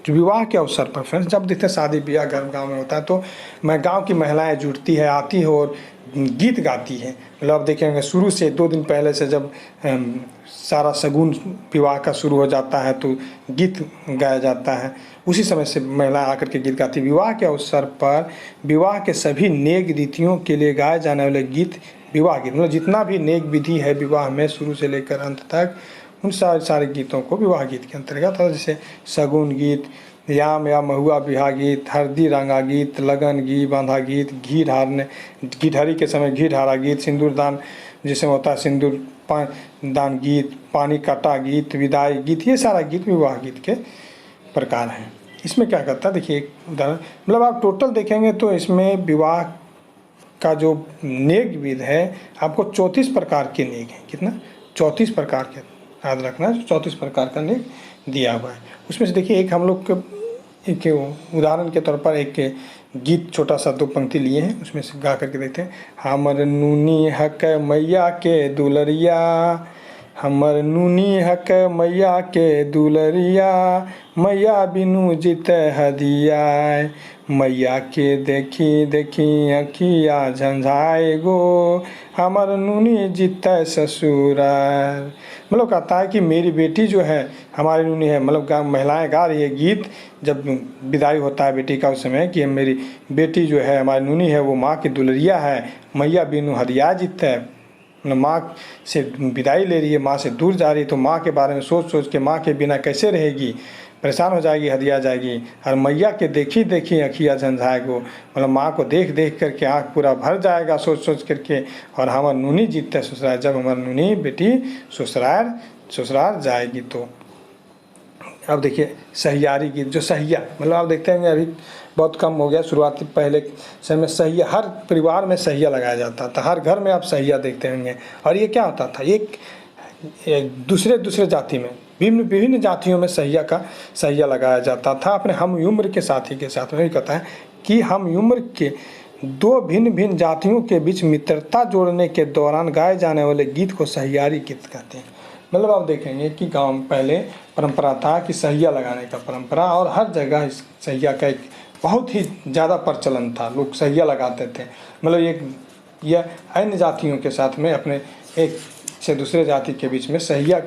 विवाह के अवसर पर फ्रेंड्स जब देखते हैं शादी ब्याह गाँव में होता है तो गाँव की महिलाएं जुटती है, आती है और गीत गाती है। मतलब आप देखेंगे शुरू से 2 दिन पहले से जब सारा शगुन विवाह का शुरू हो जाता है तो गीत गाया जाता है, उसी समय से महिला आकर के गीत गाती है। विवाह के अवसर पर विवाह के सभी नेक रीतियों के लिए गाए जाने वाले गीत विवाह गीत, मतलब जितना भी नेक विधि है विवाह में शुरू से लेकर अंत तक उन सारे गीतों को विवाह गीत के अंतर्गत है। जैसे शगुन गीत, याम या महुआ बिहा गीत, हरदी रंगा गीत, लगन गीत, बांधा गीत, घी ढारी के समय घी ढारा गीत, सिंदूर दान जिसमें होता है सिंदूर दान गीत, पानी काटा गीत, विदाई गीत, ये सारा गीत विवाह गीत के प्रकार हैं। इसमें क्या करता है देखिए एक उदाहरण, मतलब आप टोटल देखेंगे तो इसमें विवाह का जो नेक विध है आपको 34 प्रकार के नेक हैं। कितना? 34 प्रकार के, याद रखना 34 प्रकार का नेक दिया हुआ है। उसमें से देखिए एक हम लोग एक उदाहरण के तौर पर एक गीत छोटा सा 2 पंक्ति लिए हैं, उसमें से गा करके देखते हैं। हमर नूनी हक मैया के दुलरिया, हमर नूनी हक मैया के दुलरिया, मैया बिनु जित हदिया, मैया के देखी देखी अखिया झंझाए गो, हमर नूनी जित ससुराल। मतलब कहता है कि मेरी बेटी जो है हमारी नूनी है, मतलब महिलाएं गा रही है गीत जब विदाई होता है बेटी का उस समय कि मेरी बेटी जो है हमारी नूनी है वो माँ की दुलरिया है, मैया बिनु हदिया जित है। मतलब माँ से विदाई ले रही है, माँ से दूर जा रही है, तो माँ के बारे में सोच सोच के माँ के बिना कैसे रहेगी, परेशान हो जाएगी, हदिया जाएगी। और मैया के देखी देखी अखिया झंझाए गो, मतलब माँ को देख देख करके आँख पूरा भर जाएगा सोच सोच करके। और हमार नूनी जीतते ससुराल, जब हमारी नूनी बेटी ससुराल जाएगी। तो अब देखिए सहियारी गीत, जो सहिया मतलब आप देखते हैं अभी बहुत कम हो गया, शुरुआती पहले समय में सहिया हर परिवार में सहिया लगाया जाता था, हर घर में आप सहिया देखते होंगे। और ये क्या होता था, एक दूसरे जाति में विभिन्न जातियों में सहिया लगाया जाता था अपने हम उम्र के साथी के साथ में। कहता है कि हम उम्र के 2 भिन्न भिन्न जातियों के बीच मित्रता जोड़ने के दौरान गाए जाने वाले गीत को सहियारी गीत कहते हैं। मतलब आप देखेंगे कि गांव में पहले परंपरा था कि सहिया लगाने का परंपरा, और हर जगह इस सहिया का एक बहुत ही ज़्यादा प्रचलन था, लोग सहिया लगाते थे। मतलब यह अन्य जातियों के साथ में अपने एक से दूसरे जाति के बीच में सहिया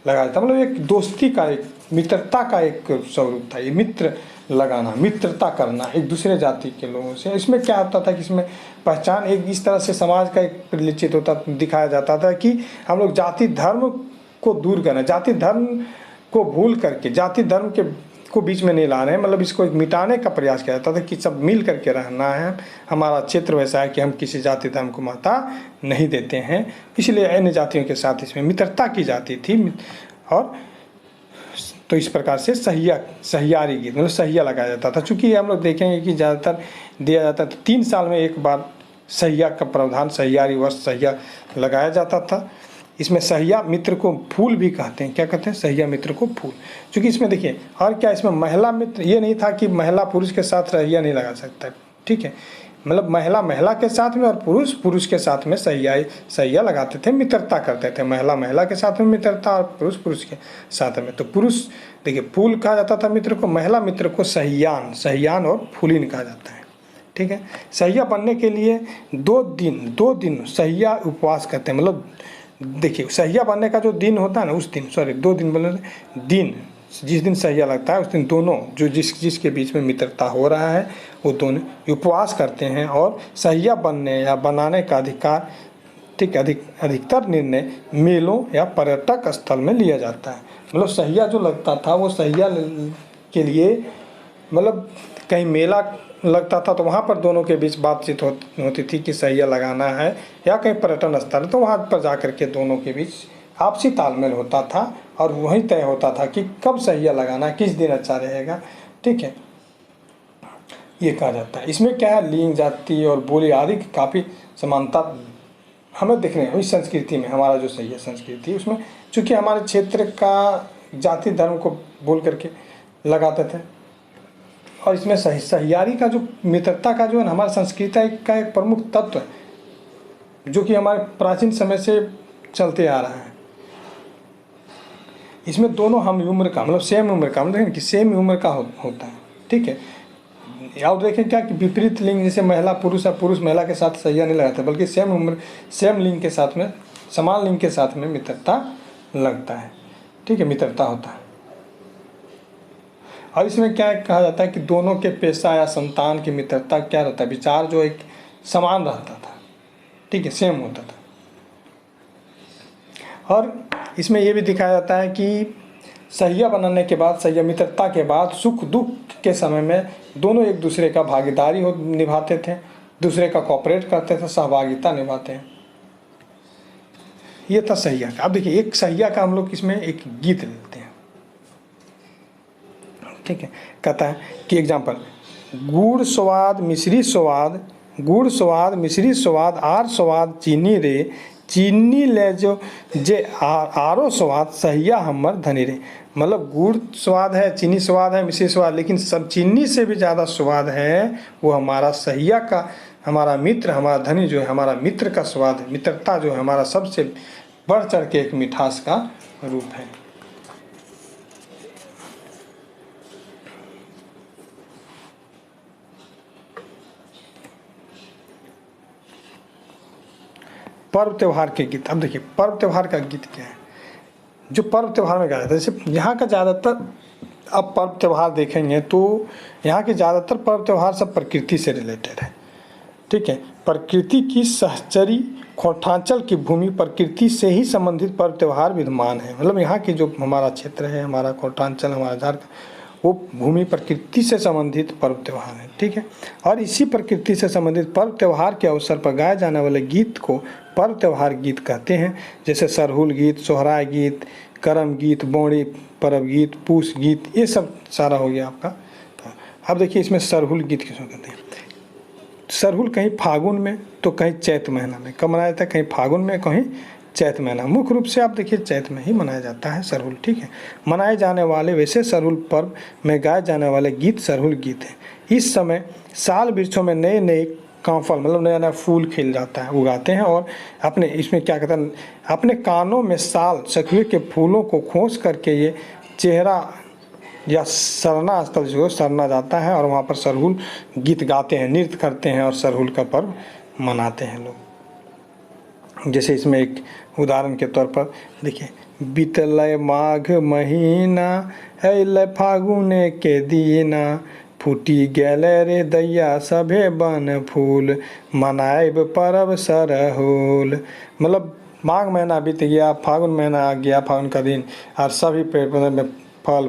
लगाया था, मतलब एक दोस्ती का, एक मित्रता का एक स्वरूप था। ये मित्र लगाना, मित्रता करना एक दूसरे जाति के लोगों से। इसमें क्या होता था कि इसमें पहचान एक इस तरह से समाज का एक परिलक्षित होता दिखाया जाता था कि हम लोग जाति धर्म को दूर करना, जाति धर्म को भूल करके जाति धर्म के को बीच में नहीं ला रहे हैं, मतलब इसको एक मिटाने का प्रयास किया जाता था कि सब मिल करके रहना है। हमारा क्षेत्र वैसा है कि हम किसी जाति धर्म को महत्ता नहीं देते हैं, इसलिए अन्य जातियों के साथ इसमें मित्रता की जाती थी। और तो इस प्रकार से सहियारी गीत मतलब सहिया लगाया जाता था। चूँकि हम लोग देखेंगे कि ज़्यादातर दिया जाता था 3 साल में एक बार सहिया का प्रावधान, सहियारी वर्ष सहिया लगाया जाता था। इसमें सहिया मित्र को फूल भी कहते हैं। क्या कहते हैं? सहिया मित्र को फूल। क्योंकि इसमें देखिए और क्या, इसमें महिला मित्र ये नहीं था कि महिला पुरुष के साथ सहिया नहीं लगा सकता, ठीक है। मतलब महिला के साथ में और पुरुष के साथ में सहिया लगाते थे, मित्रता करते थे। महिला के साथ में मित्रता और पुरुष के साथ में। तो पुरुष देखिए फूल कहा जाता था मित्र को, महिला मित्र को सहियान और फूलिन कहा जाता है, ठीक है। सहिया बनने के लिए 2 दिन सहिया उपवास करते हैं। मतलब देखिए सहिया बनने का जो दिन होता है ना, उस दिन 2 दिन बोले दिन, जिस दिन सहिया लगता है उस दिन दोनों जो जिसके बीच में मित्रता हो रहा है वो दोनों उपवास करते हैं। और सहिया बनने या बनाने का अधिकार, ठीक, अधिकतर निर्णय मेलों या पर्यटक स्थल में लिया जाता है। मतलब सहिया जो लगता था वो सहिया के लिए मतलब कहीं मेला लगता था तो वहाँ पर दोनों के बीच बातचीत होती थी कि सहिया लगाना है, या कहीं पर्यटन स्थल तो वहाँ पर जा कर के दोनों के बीच आपसी तालमेल होता था और वही तय होता था कि कब सहिया लगाना, किस दिन अच्छा रहेगा, ठीक है। ये कहा जाता है। इसमें क्या है, लिंग, जाति और बोली आदि की काफ़ी समानता हमें देखने को इस संस्कृति में। हमारा जो सहिया संस्कृति उसमें चूँकि हमारे क्षेत्र का जाति धर्म को बोल करके लगाते थे, और इसमें सहियारी का जो मित्रता का जो है हमारी संस्कृति का एक प्रमुख तत्व है जो कि हमारे प्राचीन समय से चलते आ रहा है। इसमें दोनों हम उम्र का मतलब सेम उम्र का, मतलब कि सेम उम्र का होता है, ठीक है। और देखें क्या कि विपरीत लिंग जैसे महिला पुरुष या पुरुष महिला के साथ सहिया नहीं लगाते, बल्कि सेम उम्र सेम लिंग के साथ में, समान लिंग के साथ में मित्रता लगता है, ठीक है, मित्रता होता है। और इसमें क्या कहा जाता है कि दोनों के पेशा या संतान की मित्रता क्या रहता है, विचार जो एक समान रहता था, ठीक है, सेम होता था। और इसमें ये भी दिखाया जाता है कि सहिया बनाने के बाद, सहिया मित्रता के बाद सुख दुख के समय में दोनों एक दूसरे का भागीदारी निभाते थे, दूसरे का कोऑपरेट करते थे, सहभागिता निभाते हैं। ये था सहिया का। अब देखिए एक सहिया का हम लोग इसमें एक गीत लेते हैं, ठीक है। कहता है कि एग्जाम्पल, गुड़ स्वाद मिश्री स्वाद, गुड़ स्वाद मिश्री स्वाद, आर स्वाद चीनी रे, चीनी ले जो जे आरो स्वाद सहिया हमर धनी रे। मतलब गुड़ स्वाद है, चीनी स्वाद है, मिश्री स्वाद, लेकिन सब चीनी से भी ज़्यादा स्वाद है वो हमारा सहिया का, हमारा मित्र, हमारा धनी जो है, हमारा मित्र का स्वाद है। मित्रता जो है हमारा सबसे बढ़ चढ़ के एक मिठास का रूप है। पर्व त्योहार के गीत, अब देखिए पर्व त्योहार का गीत क्या है जो पर्व त्योहार में गाया जाता है। जैसे यहाँ का ज़्यादातर अब पर्व त्योहार देखेंगे तो यहाँ के ज़्यादातर पर्व त्योहार सब प्रकृति से रिलेटेड है, ठीक है। प्रकृति की सहचरी खोटांचल की भूमि, प्रकृति से ही संबंधित पर्व त्योहार विद्यमान है। मतलब यहाँ की जो हमारा क्षेत्र है, हमारा खोटांचल, हमारा झारखंड, वो भूमि प्रकृति से संबंधित पर्व त्योहार है, ठीक है। और इसी प्रकृति से संबंधित पर्व त्योहार के अवसर पर गाए जाने वाले गीत को पर्व त्योहार गीत कहते हैं। जैसे सरहुल गीत, सोहराय गीत, करम गीत, बोड़ी पर्व गीत, पूस गीत, ये सब सारा हो गया आपका। अब देखिए इसमें सरहुल गीत किसको कहते हैं। सरहुल कहीं फागुन में तो कहीं चैत महीना में कब मनाया जाता है, कहीं फागुन में, कहीं चैत महीना। मुख्य रूप से आप देखिए चैत में ही मनाया जाता है सरहुल, ठीक है। मनाए जाने वाले वैसे सरहुल पर्व में गाए जाने वाले गीत सरहुल गीत है। इस समय साल वृक्षों में नए नए कांफल, मतलब नया नया फूल खिल जाता है, उगाते हैं और अपने इसमें क्या कहते हैं, अपने कानों में साल सखुए के फूलों को खोस करके ये चेहरा या सरना स्थल जो सरना जाता है और वहाँ पर सरहुल गीत गाते हैं, नृत्य करते हैं और सरहुल का पर्व मनाते हैं लोग। जैसे इसमें एक उदाहरण के तौर पर देखिए, बीतल माघ महीना अल फागुने के दीना, फूटी गेल रे दैया सभे बन फूल, मनाएब पर्व सरहुल। मतलब माघ महीना बीत गया, फागुन महीना आ गया, फागुन का दिन, और सभी पेड़ पौधे में फल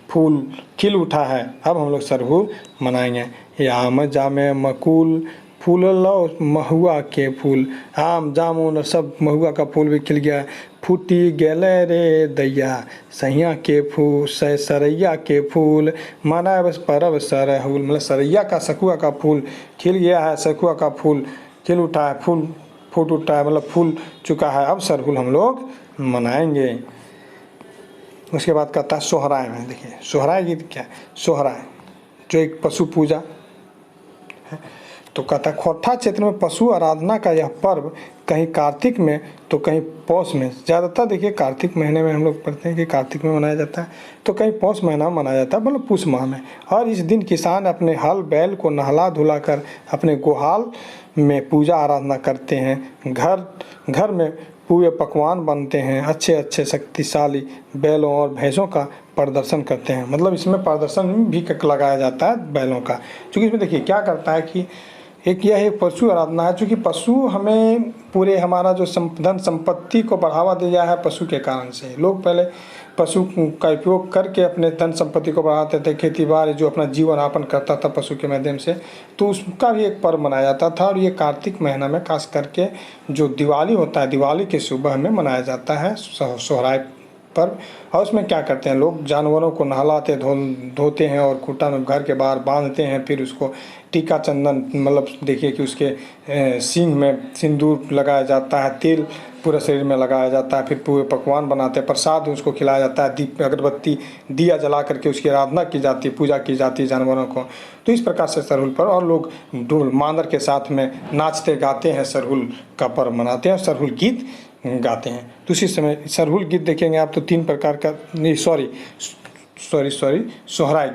फूल खिल उठा है, अब हम लोग सरहुल मनाएंगे। याम जामे मकुल फूल लो महुआ के फूल, आम जामुन और सब महुआ का फूल भी खिल गया। फूटी गेले रे दैया सैया के फूल, सरैया के फूल, मनाए बस पर्व सरहुल। मतलब सरैया का, सखुआ का फूल खिल गया है, सखुआ का फूल खिल उठा है, फूल फूट उठा है, मतलब फूल चुका है, अब सरहुल हम लोग मनाएंगे। उसके बाद कहता है सोहराय में, देखिए सोहराय गीत क्या है। सोहराय जो एक पशु पूजा है, तो कहता है खोटा क्षेत्र में पशु आराधना का यह पर्व कहीं कार्तिक में तो कहीं पौष में, ज़्यादातर देखिए कार्तिक महीने में हम लोग पढ़ते हैं कि कार्तिक में मनाया जाता है, तो कहीं पौष महीना मनाया जाता है, मतलब पुष माह में। और इस दिन किसान अपने हल बैल को नहला धुला कर अपने गोहाल में पूजा आराधना करते हैं। घर में पूरे पकवान बनते हैं, अच्छे अच्छे शक्तिशाली बैलों और भैंसों का प्रदर्शन करते हैं। मतलब इसमें प्रदर्शन भी लगाया जाता है बैलों का, क्योंकि इसमें देखिए क्या करता है कि एक यह एक पशु आराधना है, क्योंकि पशु हमें पूरे हमारा जो धन संपत्ति को बढ़ावा दिया है पशु के कारण से। लोग पहले पशु का उपयोग करके अपने धन संपत्ति को बढ़ाते थे, खेती बाड़ी जो अपना जीवन यापन करता था पशु के माध्यम से, तो उसका भी एक पर्व मनाया जाता था। और ये कार्तिक महीना में खास करके जो दिवाली होता है, दिवाली के सुबह में मनाया जाता है सोहराय पर्व। और उसमें क्या करते हैं लोग, जानवरों को नहलाते धोते हैं और खूंटा में घर के बाहर बांधते हैं, फिर उसको टीका चंदन, मतलब देखिए कि उसके सींग में सिंदूर लगाया जाता है, तेल पूरे शरीर में लगाया जाता है, फिर पूरे पकवान बनाते हैं, प्रसाद उसको खिलाया जाता है, दीप अगरबत्ती दिया जला करके उसकी आराधना की जाती है, पूजा की जाती है जानवरों को। तो इस प्रकार से सरहुल पर, और लोग ढोल मांदर के साथ में नाचते गाते हैं, सरहुल का पर्व मनाते हैं, सरहुल गीत गाते हैं। तो उसी समय सरहुल गीत देखेंगे आप तो तीन प्रकार का, नहीं सोहराय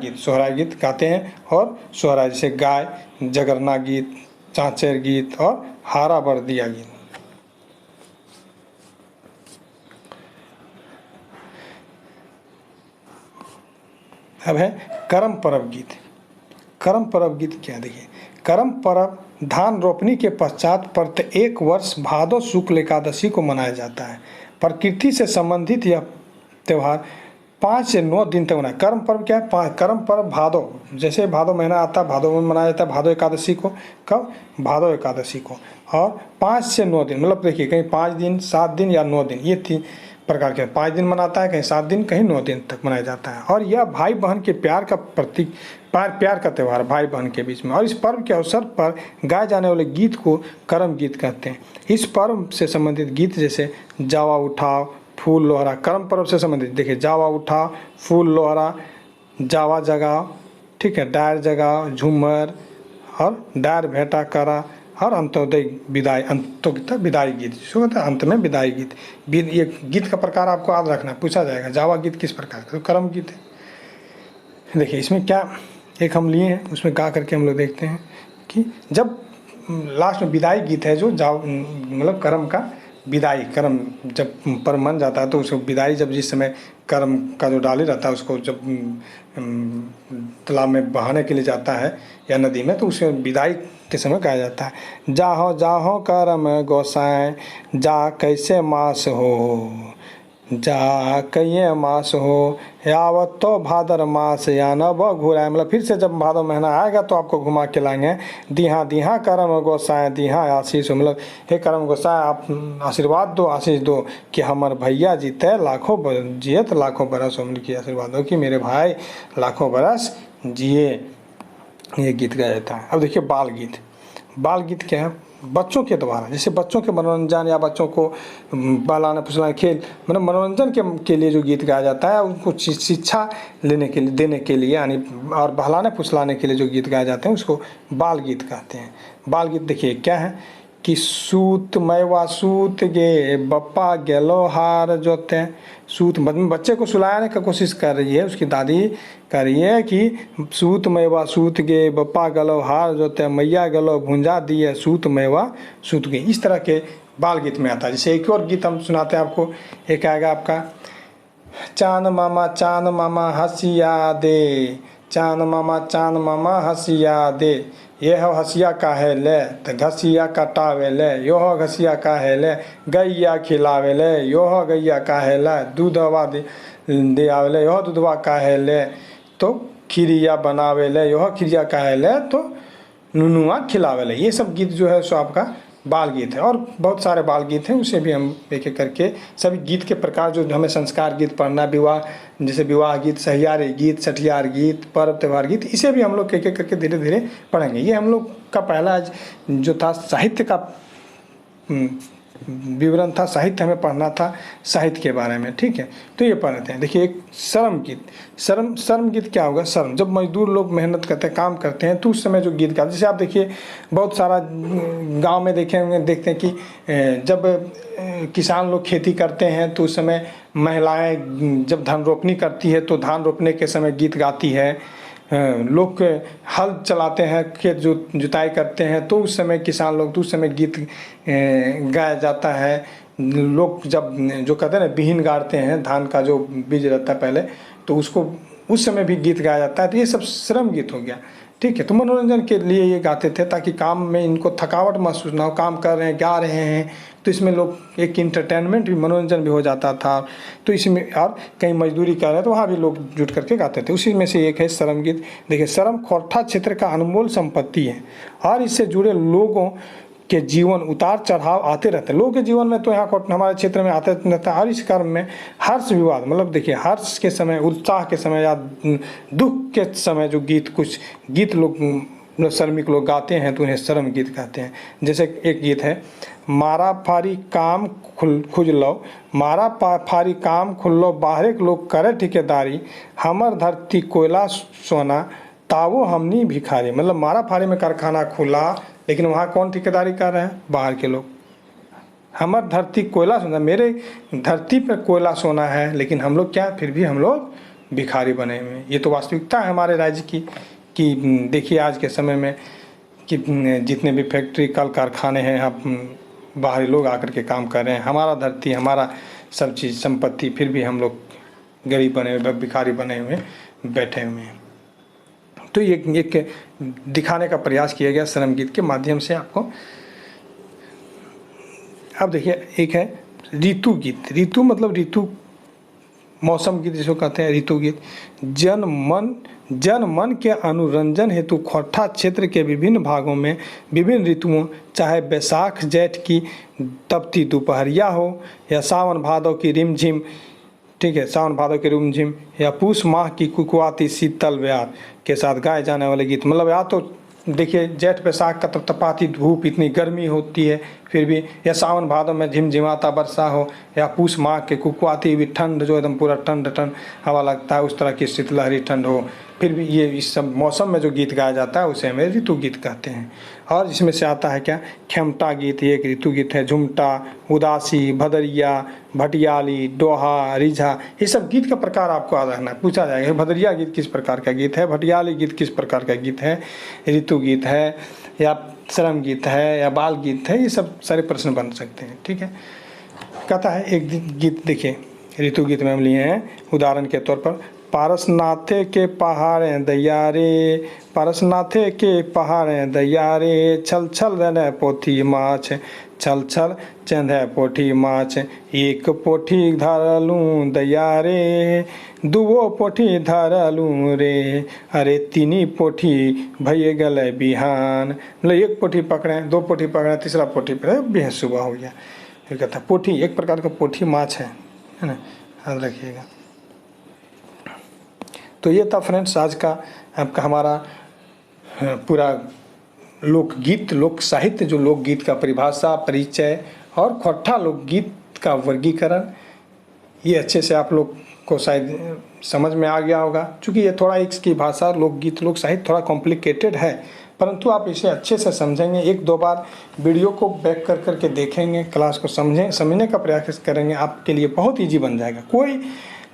गीत गाते हैं। और सोहराय जैसे गाय, जगरना गीत, चाँचर गीत और हारा बरदिया गीत। अब है करम पर्व गीत। करम पर्व गीत क्या, देखिए करम पर्व धान रोपनी के पश्चात प्रत्येक वर्ष भादो शुक्ल एकादशी को मनाया जाता है। प्रकृति से संबंधित यह त्यौहार 5 से 9 दिन तक मनाया। कर्म पर्व क्या है, कर्म पर्व भादो, जैसे भादो महीना आता है भादो में मनाया जाता है, भादो एकादशी को, कब, भादो एकादशी को। और 5 से 9 दिन, मतलब देखिए कहीं 5 दिन, 7 दिन या 9 दिन, ये प्रकार के 5 दिन मनाता है, कहीं 7 दिन, कहीं 9 दिन तक मनाया जाता है। और यह भाई बहन के प्यार का प्रतीक, प्यार का त्यौहार भाई बहन के बीच में। और इस पर्व के अवसर पर गाए जाने वाले गीत को करम गीत कहते हैं। इस पर्व से संबंधित गीत जैसे जावा उठाओ, फूल लोहरा, करम पर्व से संबंधित देखिए, जावा उठाओ, फूल लोहरा, जावा जगाओ, ठीक है, डायर जगाओ, झूमर और डायर भेंटा करा, और अंत्योदय विदाई, अंत्योदय विदाई गीत जिसको कहते हैं अंत में विदाई गीत। ये गीत का प्रकार आपको याद रखना, पूछा जाएगा जावा गीत किस प्रकार का, तो करम गीत है। देखिए इसमें क्या एक हम लिए हैं, उसमें गा करके हम लोग देखते हैं कि जब लास्ट में विदाई गीत है जो जाओ, मतलब करम का विदाई, कर्म जब पर मन जाता है तो उसको विदाई, जब जिस समय कर्म का जो डाली रहता है उसको जब तालाब में बहाने के लिए जाता है या नदी में, तो उसे विदाई के समय गाया जाता है। जाहो जाहो करम गोसाएं, जा कैसे मास हो, जा कये मास हो, यावत तो भादर मास या न ब घुराए, मतलब फिर से जब भादो महीना आएगा तो आपको घुमा के लाएंगे। दिहा दिहा करम गोसाएं, दिहा आशीष, मतलब हे करम गोसाएं आप आशीर्वाद दो, आशीष दो कि हमारे भैया जीते लाखों जियत लाखों बरस, उनकी आशीर्वाद दो कि मेरे भाई लाखों बरस जिए। ये गीत गाया जाता है। अब देखिए बाल गीत। बाल गीत क्या है, बच्चों के द्वारा, जैसे बच्चों के मनोरंजन या बच्चों को बहलाने फुसलाने, खेल मतलब मनोरंजन के लिए जो गीत गाया जाता है, उनको शिक्षा लेने के लिए, देने के लिए यानी, और बहलाने फुसलाने के लिए जो गीत गाए जाते हैं उसको बाल गीत कहते हैं। बाल गीत देखिए क्या है कि सूत मैवा सूत गे बप्पा गेलो हार जोते, सूत बच्चे को सुलाने का कोशिश कर रही है, उसकी दादी कर रही है कि सूत मैवा सूत गे बप्पा गलो हार जोते, मैया गलो भुंजा दिए सूत मैवा सूत गे। इस तरह के बाल गीत में आता है। जैसे एक और गीत हम सुनाते हैं आपको, एक आएगा आपका चांद मामा हंसिया दे, चांद मामा हंसिया दे, ये हो हंसिया काहे ले तो घसिया कटावे ले, यो हो घसिया काहे ले गैया खिलावे ले, यो हो गैया काहे ले दूधवा दे आवे ले, यो हो दूधवा काहे ले तो खिरिया बनावे ले, यो हो खिरिया काहे ले तो नुनुआ खिलावे ले। ये सब गीत जो है सो आपका बाल गीत है। और बहुत सारे बाल गीत हैं, उसे भी हम एक एक करके सभी गीत के प्रकार जो हमें संस्कार गीत पढ़ना, विवाह जैसे विवाह गीत, सहियारी गीत, छठियार गीत, पर्व त्यौहार गीत, इसे भी हम लोग एक एक करके धीरे धीरे पढ़ेंगे। ये हम लोग का पहला जो था साहित्य का विवरण था, साहित्य हमें पढ़ना था साहित्य के बारे में, ठीक है। तो ये पढ़ते हैं। देखिए एक शर्म गीत। शर्म गीत क्या होगा, शर्म जब मजदूर लोग मेहनत करते हैं, काम करते हैं, तो उस समय जो गीत गाते, जैसे आप देखिए बहुत सारा गांव में देखे होंगे, देखते हैं कि जब किसान लोग खेती करते हैं तो उस समय महिलाएं जब धान रोपनी करती है तो धान रोपने के समय गीत गाती है। लोग हल चलाते हैं, खेत जुताई करते हैं तो उस समय किसान लोग, तो उस समय गीत गाया जाता है। लोग जब जो कहते हैं ना बीहन गाड़ते हैं, धान का जो बीज रहता है पहले, तो उसको उस समय भी गीत गाया जाता है। तो ये सब श्रम गीत हो गया, ठीक है। तो मनोरंजन के लिए ये गाते थे ताकि काम में इनको थकावट महसूस ना हो, काम कर रहे हैं, गा रहे हैं, तो इसमें लोग एक इंटरटेनमेंट भी, मनोरंजन भी हो जाता था। तो इसमें और कहीं मजदूरी कर रहे हैं तो वहाँ भी लोग जुट करके गाते थे। उसी में से एक है शर्म गीत। देखिए शर्म खोरठा क्षेत्र का अनमोल संपत्ति है और इससे जुड़े लोगों के जीवन उतार चढ़ाव आते रहते हैं। लोगों के जीवन में तो यहाँ हमारे क्षेत्र में आते रहता है। और इस कर्म में हर्ष विवाद, मतलब देखिए हर्ष के समय, उत्साह के समय या दुख के समय जो गीत, कुछ गीत लोग श्रमिक लोग गाते हैं तो उन्हें शर्म गीत कहते हैं। जैसे एक गीत है, मारा फारी काम खुजलो, मारा फारी काम खुल्लो, बाहरे के लोग करे ठेकेदारी, हमर धरती कोयला सोना, तावो हमनी भिखारी। मतलब मारा फारी में कारखाना खुला, लेकिन वहाँ कौन ठेकेदारी कर रहे हैं, बाहर के लोग। हमर धरती कोयला सोना, मेरे धरती पर कोयला सोना है, लेकिन हम लोग क्या, फिर भी हम लोग भिखारी बने हुए हैं। ये तो वास्तविकता है हमारे राज्य की। कि देखिए आज के समय में कि जितने भी फैक्ट्री कल कारखाने हैं, यहाँ बाहरी लोग आकर के काम कर रहे हैं। हमारा धरती, हमारा सब चीज़ संपत्ति, फिर भी हम लोग गरीब बने हुए, भिखारी बने हुए बैठे हुए हैं। तो ये एक दिखाने का प्रयास किया गया शर्म गीत के माध्यम से आपको। अब देखिए एक है ऋतु गीत। ऋतु मतलब ऋतु मौसम गीत जिसको कहते हैं, ऋतु गीत। जन मन के अनुरंजन हेतु खोरठा क्षेत्र के विभिन्न भागों में विभिन्न ऋतुओं, चाहे बैसाख जेठ की तपती दोपहरिया हो या सावन भादों की रिमझिम, ठीक है, सावन भादों की रिमझिम, या पूष माह की कुकवाती शीतल ब्याह के साथ गाए जाने वाले गीत। मतलब या तो देखिए जेठ बैसाख का तपतपाती धूप, इतनी गर्मी होती है फिर भी, या सावन भादों में झिमझिमाता वर्षा हो, या पूष माह के कुकवाती हुई ठंड जो एकदम पूरा ठंड हवा लगता है, उस तरह की शीतलहरी ठंड हो, फिर भी ये इस सब मौसम में जो गीत गाया जाता है उसे हमें ऋतु गीत कहते हैं। और इसमें से आता है क्या, खेमटा गीत, ये एक ऋतु गीत है। झुमटा, उदासी, भदरिया, भटियाली, दोहा, रिझा, ये सब गीत का प्रकार आपको याद रखना है। पूछा जाएगा भदरिया गीत किस प्रकार का गीत है, भटियाली गीत किस प्रकार का गीत है, ऋतु गीत है या श्रम गीत है या बाल गीत है, ये सब सारे प्रश्न बन सकते हैं। ठीक है, कहता है एक गीत देखिए ऋतु गीत में हम लिए हैं उदाहरण के तौर पर, पारसनाथे के पहाड़े दैयारे, पारसनाथे के पहाड़े दैयारे, छल छल रहने पोथी माछ, छल छल चंदे पोठी माछ, एक पोठी धरलूँ दैयारे, दुगो पोठी धरलूँ रे, अरे तीनी पोठी भैये गले बिहान। मतलब एक पोठी पकड़े, दो पोठी पकड़े, तीसरा पोठी पकड़े, बेहद सुबह हो गया। फिर कहता है पोठी एक प्रकार का पोठी माछ है ना, याद रखिएगा। तो ये था फ्रेंड्स आज का आपका हमारा पूरा लोकगीत, लोक साहित्य, जो लोकगीत का परिभाषा, परिचय और खोरठा लोकगीत का वर्गीकरण, ये अच्छे से आप लोग को शायद समझ में आ गया होगा। क्योंकि ये थोड़ा इसकी भाषा, लोकगीत, लोक साहित्य थोड़ा कॉम्प्लिकेटेड है, परंतु आप इसे अच्छे से समझेंगे, एक दो बार वीडियो को बैक कर करके देखेंगे, क्लास को समझने का प्रयास करेंगे, आपके लिए बहुत ईजी बन जाएगा। कोई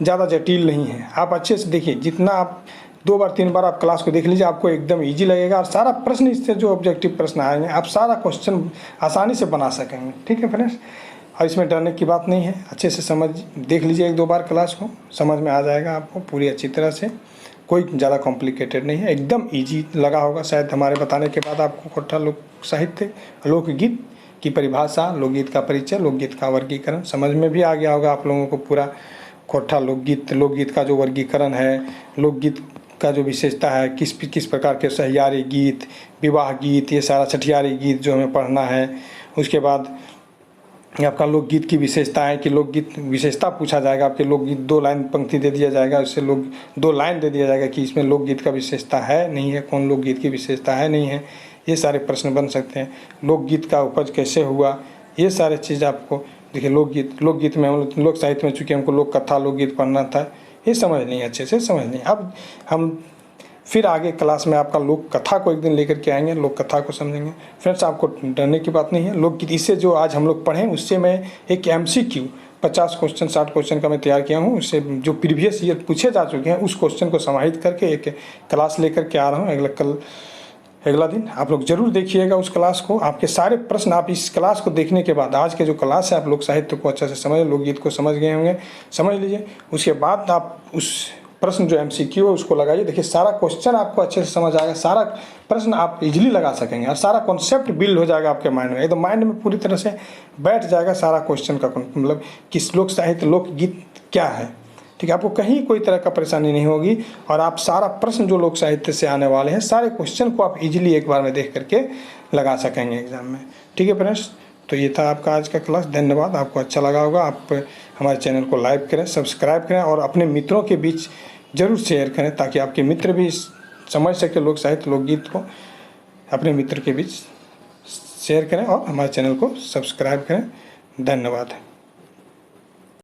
ज़्यादा जटिल नहीं है, आप अच्छे से देखिए, जितना आप दो बार तीन बार आप क्लास को देख लीजिए, आपको एकदम इजी लगेगा। और सारा प्रश्न इससे जो ऑब्जेक्टिव प्रश्न आएंगे, आप सारा क्वेश्चन आसानी से बना सकेंगे। ठीक है फ्रेंड्स, और इसमें डरने की बात नहीं है, अच्छे से समझ देख लीजिए एक दो बार क्लास को, समझ में आ जाएगा आपको पूरी अच्छी तरह से। कोई ज़्यादा कॉम्प्लिकेटेड नहीं है, एकदम ईजी लगा होगा शायद हमारे बताने के बाद आपको। खोरठा लोक साहित्य, लोकगीत की परिभाषा, लोकगीत का परिचय, लोकगीत का वर्गीकरण समझ में भी आ गया होगा आप लोगों को पूरा। खोरठा लोकगीत का जो वर्गीकरण है, लोकगीत का जो विशेषता है, किस प्रकार के सहियारी गीत, विवाह गीत, ये सारा छठियारी गीत जो हमें पढ़ना है। उसके बाद आपका लोकगीत की विशेषता है कि लोकगीत विशेषता पूछा जाएगा, आपके लोकगीत 2 लाइन पंक्ति दे दिया जाएगा, उससे लोग 2 लाइन दे दिया जाएगा कि इसमें लोकगीत का विशेषता है नहीं है, कौन लोकगीत की विशेषता है नहीं है, ये सारे प्रश्न बन सकते हैं। लोकगीत का उपज कैसे हुआ, ये सारे चीज़ आपको देखिए। लोकगीत में हम लोक साहित्य में चूँकि हमको लोक कथा लोकगीत पढ़ना था, ये समझ नहीं, अच्छे से समझ नहीं। अब हम फिर आगे क्लास में आपका लोक कथा को एक दिन लेकर के आएंगे, लोक कथा को समझेंगे। फ्रेंड्स आपको डरने की बात नहीं है, लोकगीत इससे जो आज हम लोग पढ़ें उससे मैं एक MCQ 50 क्वेश्चन 60 क्वेश्चन का मैं तैयार किया हूँ, उससे जो प्रीवियस ईयर पूछे जा चुके हैं उस क्वेश्चन को समाहित करके एक क्लास लेकर के आ रहा हूँ। अगला दिन आप लोग जरूर देखिएगा उस क्लास को। आपके सारे प्रश्न आप इस क्लास को देखने के बाद, आज के जो क्लास है आप लोग साहित्य को अच्छे से समझ, लोकगीत को समझ गए होंगे, समझ लीजिए। उसके बाद आप उस प्रश्न जो MCQ है उसको लगाइए, देखिए सारा क्वेश्चन आपको अच्छे से समझ आएगा, सारा प्रश्न आप इजीली लगा सकेंगे और सारा कॉन्सेप्ट बिल्ड हो जाएगा आपके माइंड में, एकदम माइंड में पूरी तरह से बैठ जाएगा सारा क्वेश्चन का, मतलब किस लोक साहित्य लोकगीत क्या है। ठीक है, आपको कहीं कोई तरह का परेशानी नहीं होगी और आप सारा प्रश्न जो लोक साहित्य से आने वाले हैं, सारे क्वेश्चन को आप इजीली एक बार में देख करके लगा सकेंगे एग्जाम में। ठीक है फ्रेंड्स, तो ये था आपका आज का क्लास। धन्यवाद, आपको अच्छा लगा होगा। आप हमारे चैनल को लाइक करें, सब्सक्राइब करें और अपने मित्रों के बीच जरूर शेयर करें ताकि आपके मित्र भी समझ सके लोक साहित्य लोकगीत को। अपने मित्र के बीच शेयर करें और हमारे चैनल को सब्सक्राइब करें। धन्यवाद।